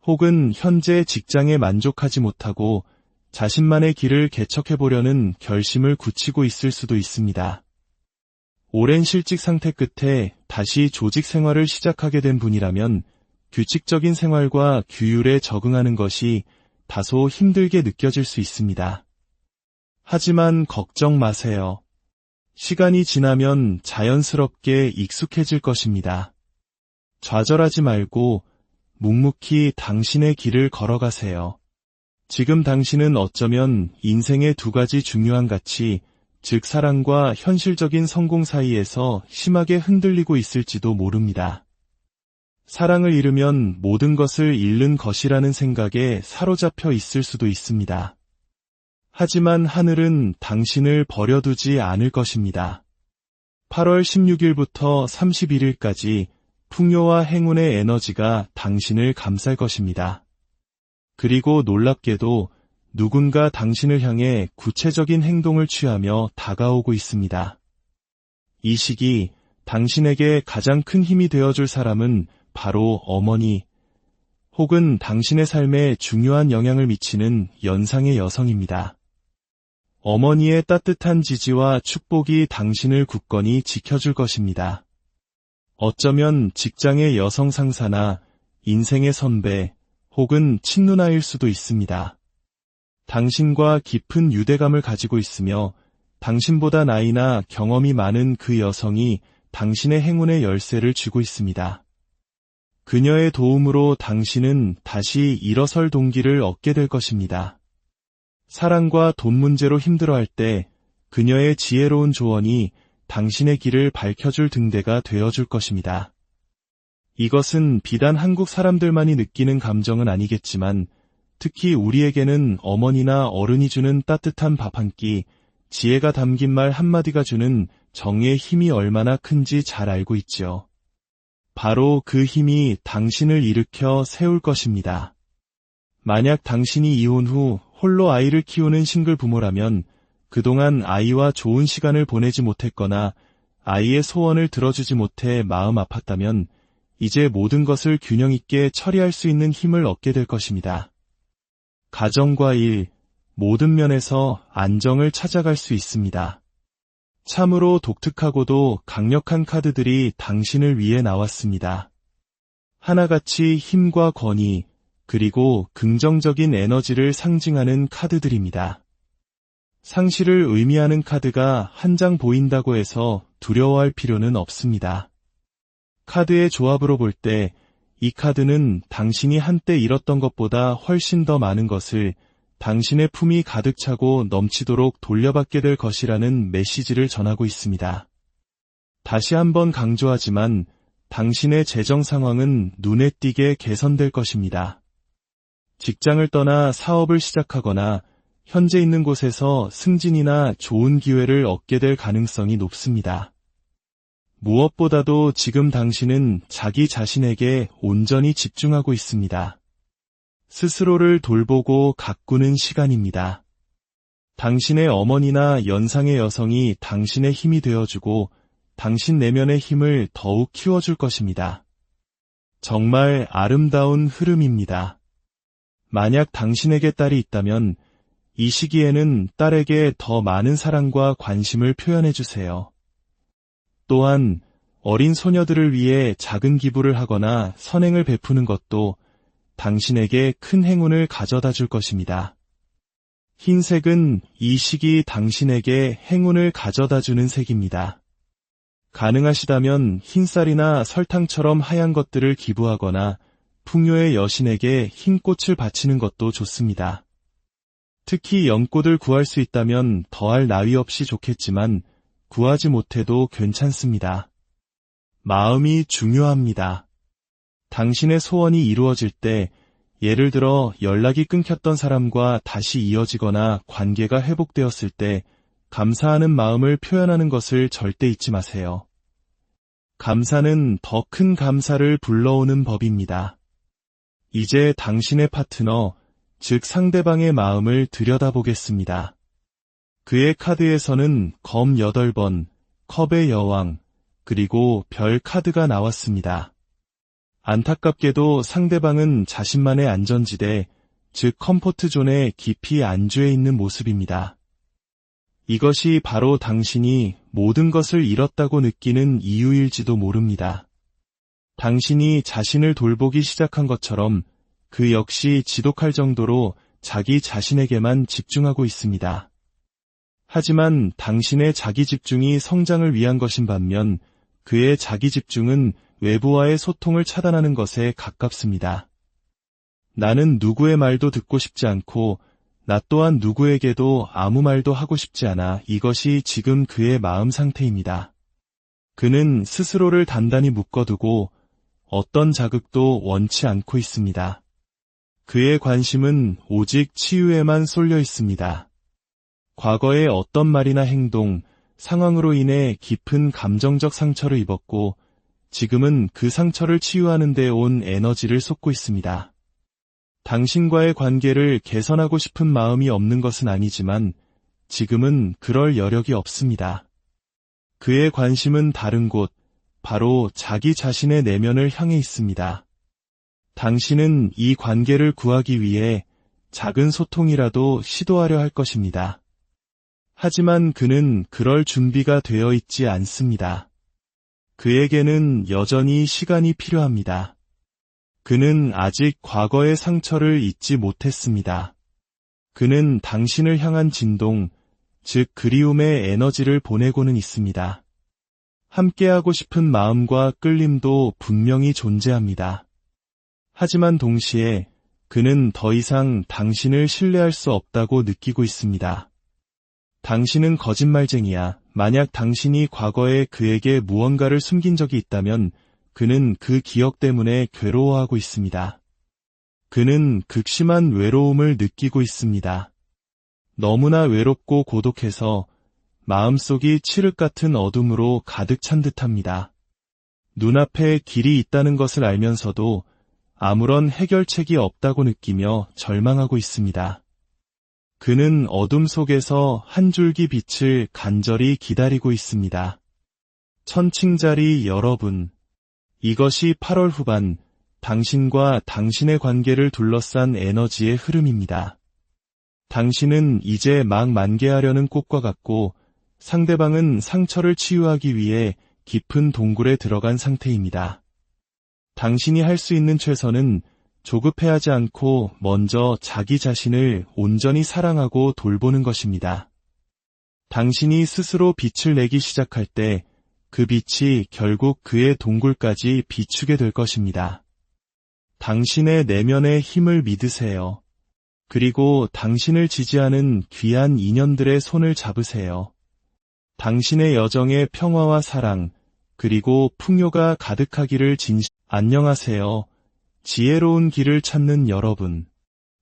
혹은 현재 직장에 만족하지 못하고 자신만의 길을 개척해보려는 결심을 굳히고 있을 수도 있습니다. 오랜 실직 상태 끝에 다시 조직 생활을 시작하게 된 분이라면 규칙적인 생활과 규율에 적응하는 것이 다소 힘들게 느껴질 수 있습니다. 하지만 걱정 마세요. 시간이 지나면 자연스럽게 익숙해질 것입니다. 좌절하지 말고 묵묵히 당신의 길을 걸어가세요. 지금 당신은 어쩌면 인생의 두 가지 중요한 가치, 즉 사랑과 현실적인 성공 사이에서 심하게 흔들리고 있을지도 모릅니다. 사랑을 잃으면 모든 것을 잃는 것이라는 생각에 사로잡혀 있을 수도 있습니다. 하지만 하늘은 당신을 버려두지 않을 것입니다. 8월 16일부터 31일까지 풍요와 행운의 에너지가 당신을 감쌀 것입니다. 그리고 놀랍게도 누군가 당신을 향해 구체적인 행동을 취하며 다가오고 있습니다. 이 시기 당신에게 가장 큰 힘이 되어줄 사람은 바로 어머니, 혹은 당신의 삶에 중요한 영향을 미치는 연상의 여성입니다. 어머니의 따뜻한 지지와 축복이 당신을 굳건히 지켜줄 것입니다. 어쩌면 직장의 여성 상사나 인생의 선배 혹은 친누나일 수도 있습니다. 당신과 깊은 유대감을 가지고 있으며 당신보다 나이나 경험이 많은 그 여성이 당신의 행운의 열쇠를 쥐고 있습니다. 그녀의 도움으로 당신은 다시 일어설 동기를 얻게 될 것입니다. 사랑과 돈 문제로 힘들어할 때 그녀의 지혜로운 조언이 당신의 길을 밝혀줄 등대가 되어줄 것입니다. 이것은 비단 한국 사람들만이 느끼는 감정은 아니겠지만 특히 우리에게는 어머니나 어른이 주는 따뜻한 밥 한 끼, 지혜가 담긴 말 한마디가 주는 정의 힘이 얼마나 큰지 잘 알고 있지요. 바로 그 힘이 당신을 일으켜 세울 것입니다. 만약 당신이 이혼 후 홀로 아이를 키우는 싱글 부모라면 그동안 아이와 좋은 시간을 보내지 못했거나 아이의 소원을 들어주지 못해 마음 아팠다면 이제 모든 것을 균형 있게 처리할 수 있는 힘을 얻게 될 것입니다. 가정과 일, 모든 면에서 안정을 찾아갈 수 있습니다. 참으로 독특하고도 강력한 카드들이 당신을 위해 나왔습니다. 하나같이 힘과 권위, 그리고 긍정적인 에너지를 상징하는 카드들입니다. 상실을 의미하는 카드가 한 장 보인다고 해서 두려워할 필요는 없습니다. 카드의 조합으로 볼 때 이 카드는 당신이 한때 잃었던 것보다 훨씬 더 많은 것을 당신의 품이 가득 차고 넘치도록 돌려받게 될 것이라는 메시지를 전하고 있습니다. 다시 한번 강조하지만 당신의 재정 상황은 눈에 띄게 개선될 것입니다. 직장을 떠나 사업을 시작하거나 현재 있는 곳에서 승진이나 좋은 기회를 얻게 될 가능성이 높습니다. 무엇보다도 지금 당신은 자기 자신에게 온전히 집중하고 있습니다. 스스로를 돌보고 가꾸는 시간입니다. 당신의 어머니나 연상의 여성이 당신의 힘이 되어주고 당신 내면의 힘을 더욱 키워줄 것입니다. 정말 아름다운 흐름입니다. 만약 당신에게 딸이 있다면 이 시기에는 딸에게 더 많은 사랑과 관심을 표현해주세요. 또한 어린 소녀들을 위해 작은 기부를 하거나 선행을 베푸는 것도 당신에게 큰 행운을 가져다 줄 것입니다. 흰색은 이 시기 당신에게 행운을 가져다 주는 색입니다. 가능하시다면 흰쌀이나 설탕처럼 하얀 것들을 기부하거나 풍요의 여신에게 흰 꽃을 바치는 것도 좋습니다. 특히 연꽃을 구할 수 있다면 더할 나위 없이 좋겠지만 구하지 못해도 괜찮습니다. 마음이 중요합니다. 당신의 소원이 이루어질 때, 예를 들어 연락이 끊겼던 사람과 다시 이어지거나 관계가 회복되었을 때 감사하는 마음을 표현하는 것을 절대 잊지 마세요. 감사는 더 큰 감사를 불러오는 법입니다. 이제 당신의 파트너, 즉 상대방의 마음을 들여다보겠습니다. 그의 카드에서는 검 8번, 컵의 여왕, 그리고 별 카드가 나왔습니다. 안타깝게도 상대방은 자신만의 안전지대, 즉 컴포트 존에 깊이 안주해 있는 모습입니다. 이것이 바로 당신이 모든 것을 잃었다고 느끼는 이유일지도 모릅니다. 당신이 자신을 돌보기 시작한 것처럼 그 역시 지독할 정도로 자기 자신에게만 집중하고 있습니다. 하지만 당신의 자기 집중이 성장을 위한 것인 반면 그의 자기 집중은 외부와의 소통을 차단하는 것에 가깝습니다. 나는 누구의 말도 듣고 싶지 않고 나 또한 누구에게도 아무 말도 하고 싶지 않아. 이것이 지금 그의 마음 상태입니다. 그는 스스로를 단단히 묶어두고 어떤 자극도 원치 않고 있습니다. 그의 관심은 오직 치유에만 쏠려 있습니다. 과거의 어떤 말이나 행동, 상황으로 인해 깊은 감정적 상처를 입었고 지금은 그 상처를 치유하는 데 온 에너지를 쏟고 있습니다. 당신과의 관계를 개선하고 싶은 마음이 없는 것은 아니지만 지금은 그럴 여력이 없습니다. 그의 관심은 다른 곳, 바로 자기 자신의 내면을 향해 있습니다. 당신은 이 관계를 구하기 위해 작은 소통이라도 시도하려 할 것입니다. 하지만 그는 그럴 준비가 되어 있지 않습니다. 그에게는 여전히 시간이 필요합니다. 그는 아직 과거의 상처를 잊지 못했습니다. 그는 당신을 향한 진동, 즉 그리움의 에너지를 보내고는 있습니다. 함께하고 싶은 마음과 끌림도 분명히 존재합니다. 하지만 동시에 그는 더 이상 당신을 신뢰할 수 없다고 느끼고 있습니다. 당신은 거짓말쟁이야. 만약 당신이 과거에 그에게 무언가를 숨긴 적이 있다면 그는 그 기억 때문에 괴로워하고 있습니다. 그는 극심한 외로움을 느끼고 있습니다. 너무나 외롭고 고독해서 마음속이 칠흑 같은 어둠으로 가득 찬 듯합니다. 눈앞에 길이 있다는 것을 알면서도 아무런 해결책이 없다고 느끼며 절망하고 있습니다. 그는 어둠 속에서 한 줄기 빛을 간절히 기다리고 있습니다. 천칭자리 여러분, 이것이 8월 후반 당신과 당신의 관계를 둘러싼 에너지의 흐름입니다. 당신은 이제 막 만개하려는 꽃과 같고 상대방은 상처를 치유하기 위해 깊은 동굴에 들어간 상태입니다. 당신이 할 수 있는 최선은 조급해하지 않고 먼저 자기 자신을 온전히 사랑하고 돌보는 것입니다. 당신이 스스로 빛을 내기 시작할 때 그 빛이 결국 그의 동굴까지 비추게 될 것입니다. 당신의 내면의 힘을 믿으세요. 그리고 당신을 지지하는 귀한 인연들의 손을 잡으세요. 당신의 여정에 평화와 사랑, 그리고 풍요가 가득하기를 안녕하세요. 지혜로운 길을 찾는 여러분.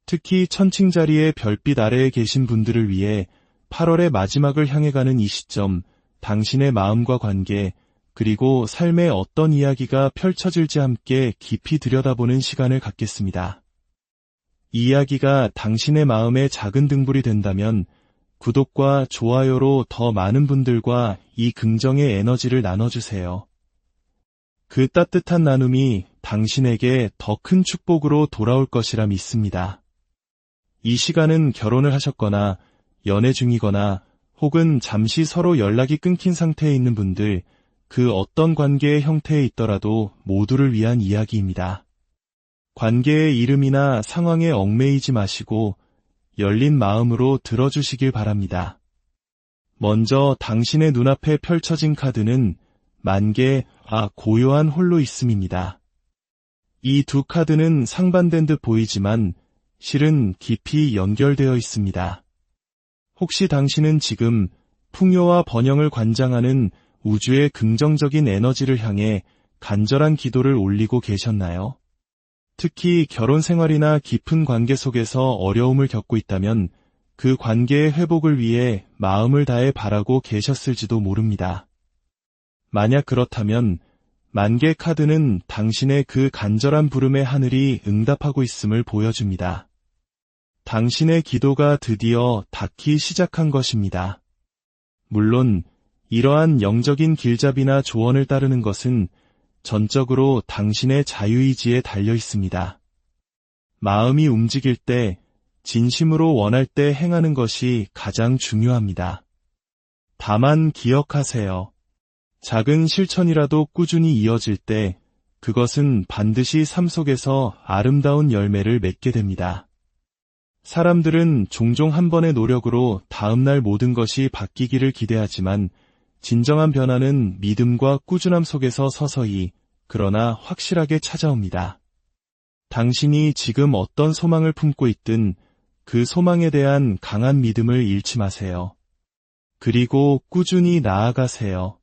특히 천칭자리의 별빛 아래에 계신 분들을 위해 8월의 마지막을 향해 가는 이 시점, 당신의 마음과 관계, 그리고 삶의 어떤 이야기가 펼쳐질지 함께 깊이 들여다보는 시간을 갖겠습니다. 이 이야기가 당신의 마음의 작은 등불이 된다면 구독과 좋아요로 더 많은 분들과 이 긍정의 에너지를 나눠주세요. 그 따뜻한 나눔이 당신에게 더 큰 축복으로 돌아올 것이라 믿습니다. 이 시간은 결혼을 하셨거나 연애 중이거나 혹은 잠시 서로 연락이 끊긴 상태에 있는 분들, 그 어떤 관계의 형태에 있더라도 모두를 위한 이야기입니다. 관계의 이름이나 상황에 얽매이지 마시고 열린 마음으로 들어주시길 바랍니다. 먼저 당신의 눈앞에 펼쳐진 카드는 만개, 고요한 홀로 있음입니다. 이 두 카드는 상반된 듯 보이지만 실은 깊이 연결되어 있습니다. 혹시 당신은 지금 풍요와 번영을 관장하는 우주의 긍정적인 에너지를 향해 간절한 기도를 올리고 계셨나요? 특히 결혼 생활이나 깊은 관계 속에서 어려움을 겪고 있다면 그 관계의 회복을 위해 마음을 다해 바라고 계셨을지도 모릅니다. 만약 그렇다면 만개 카드는 당신의 그 간절한 부름에 하늘이 응답하고 있음을 보여줍니다. 당신의 기도가 드디어 닿기 시작한 것입니다. 물론 이러한 영적인 길잡이나 조언을 따르는 것은 전적으로 당신의 자유의지에 달려 있습니다. 마음이 움직일 때, 진심으로 원할 때 행하는 것이 가장 중요합니다. 다만 기억하세요. 작은 실천이라도 꾸준히 이어질 때 그것은 반드시 삶 속에서 아름다운 열매를 맺게 됩니다. 사람들은 종종 한 번의 노력으로 다음날 모든 것이 바뀌기를 기대하지만 진정한 변화는 믿음과 꾸준함 속에서 서서히, 그러나 확실하게 찾아옵니다. 당신이 지금 어떤 소망을 품고 있든 그 소망에 대한 강한 믿음을 잃지 마세요. 그리고 꾸준히 나아가세요.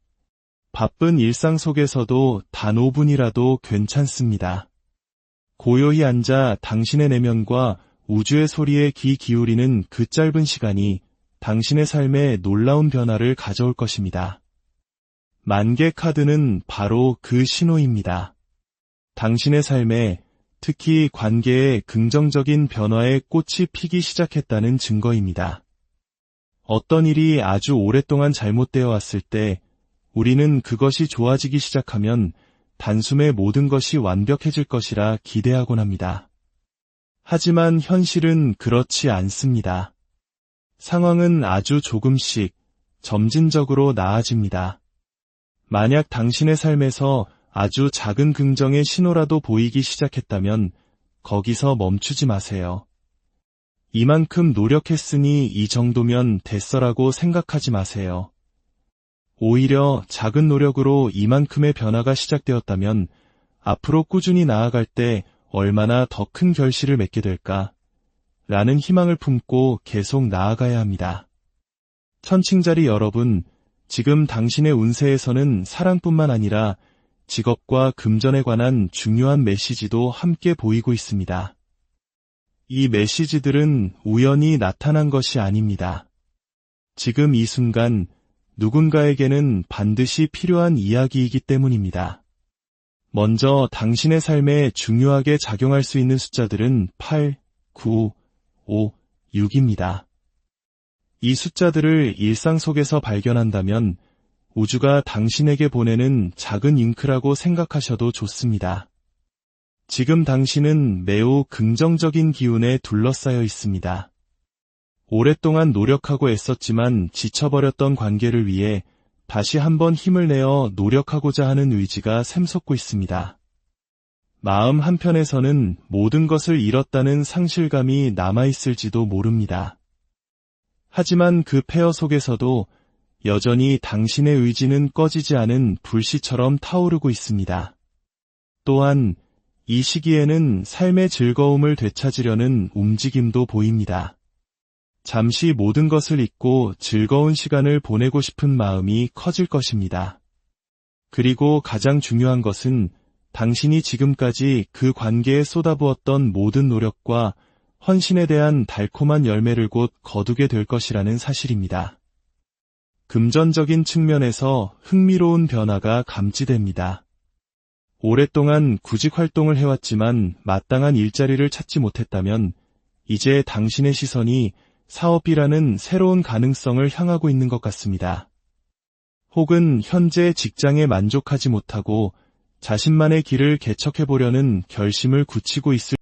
바쁜 일상 속에서도 단 5분이라도 괜찮습니다. 고요히 앉아 당신의 내면과 우주의 소리에 귀 기울이는 그 짧은 시간이 당신의 삶에 놀라운 변화를 가져올 것입니다. 만개 카드는 바로 그 신호입니다. 당신의 삶에, 특히 관계에 긍정적인 변화의 꽃이 피기 시작했다는 증거입니다. 어떤 일이 아주 오랫동안 잘못되어 왔을 때 우리는 그것이 좋아지기 시작하면 단숨에 모든 것이 완벽해질 것이라 기대하곤 합니다. 하지만 현실은 그렇지 않습니다. 상황은 아주 조금씩, 점진적으로 나아집니다. 만약 당신의 삶에서 아주 작은 긍정의 신호라도 보이기 시작했다면 거기서 멈추지 마세요. 이만큼 노력했으니 이 정도면 됐어라고 생각하지 마세요. 오히려 작은 노력으로 이만큼의 변화가 시작되었다면 앞으로 꾸준히 나아갈 때 얼마나 더 큰 결실을 맺게 될까? 라는 희망을 품고 계속 나아가야 합니다. 천칭자리 여러분, 지금 당신의 운세에서는 사랑뿐만 아니라 직업과 금전에 관한 중요한 메시지도 함께 보이고 있습니다. 이 메시지들은 우연히 나타난 것이 아닙니다. 지금 이 순간 누군가에게는 반드시 필요한 이야기이기 때문입니다. 먼저 당신의 삶에 중요하게 작용할 수 있는 숫자들은 8, 9, 5, 6입니다. 이 숫자들을 일상 속에서 발견한다면 우주가 당신에게 보내는 작은 잉크라고 생각하셔도 좋습니다. 지금 당신은 매우 긍정적인 기운에 둘러싸여 있습니다. 오랫동안 노력하고 애썼지만 지쳐버렸던 관계를 위해 다시 한번 힘을 내어 노력하고자 하는 의지가 샘솟고 있습니다. 마음 한편에서는 모든 것을 잃었다는 상실감이 남아있을지도 모릅니다. 하지만 그 폐허 속에서도 여전히 당신의 의지는 꺼지지 않은 불씨처럼 타오르고 있습니다. 또한 이 시기에는 삶의 즐거움을 되찾으려는 움직임도 보입니다. 잠시 모든 것을 잊고 즐거운 시간을 보내고 싶은 마음이 커질 것입니다. 그리고 가장 중요한 것은 당신이 지금까지 그 관계에 쏟아부었던 모든 노력과 헌신에 대한 달콤한 열매를 곧 거두게 될 것이라는 사실입니다. 금전적인 측면에서 흥미로운 변화가 감지됩니다. 오랫동안 구직 활동을 해왔지만 마땅한 일자리를 찾지 못했다면 이제 당신의 시선이 사업이라는 새로운 가능성을 향하고 있는 것 같습니다. 혹은 현재 직장에 만족하지 못하고 자신만의 길을 개척해보려는 결심을 굳히고 있을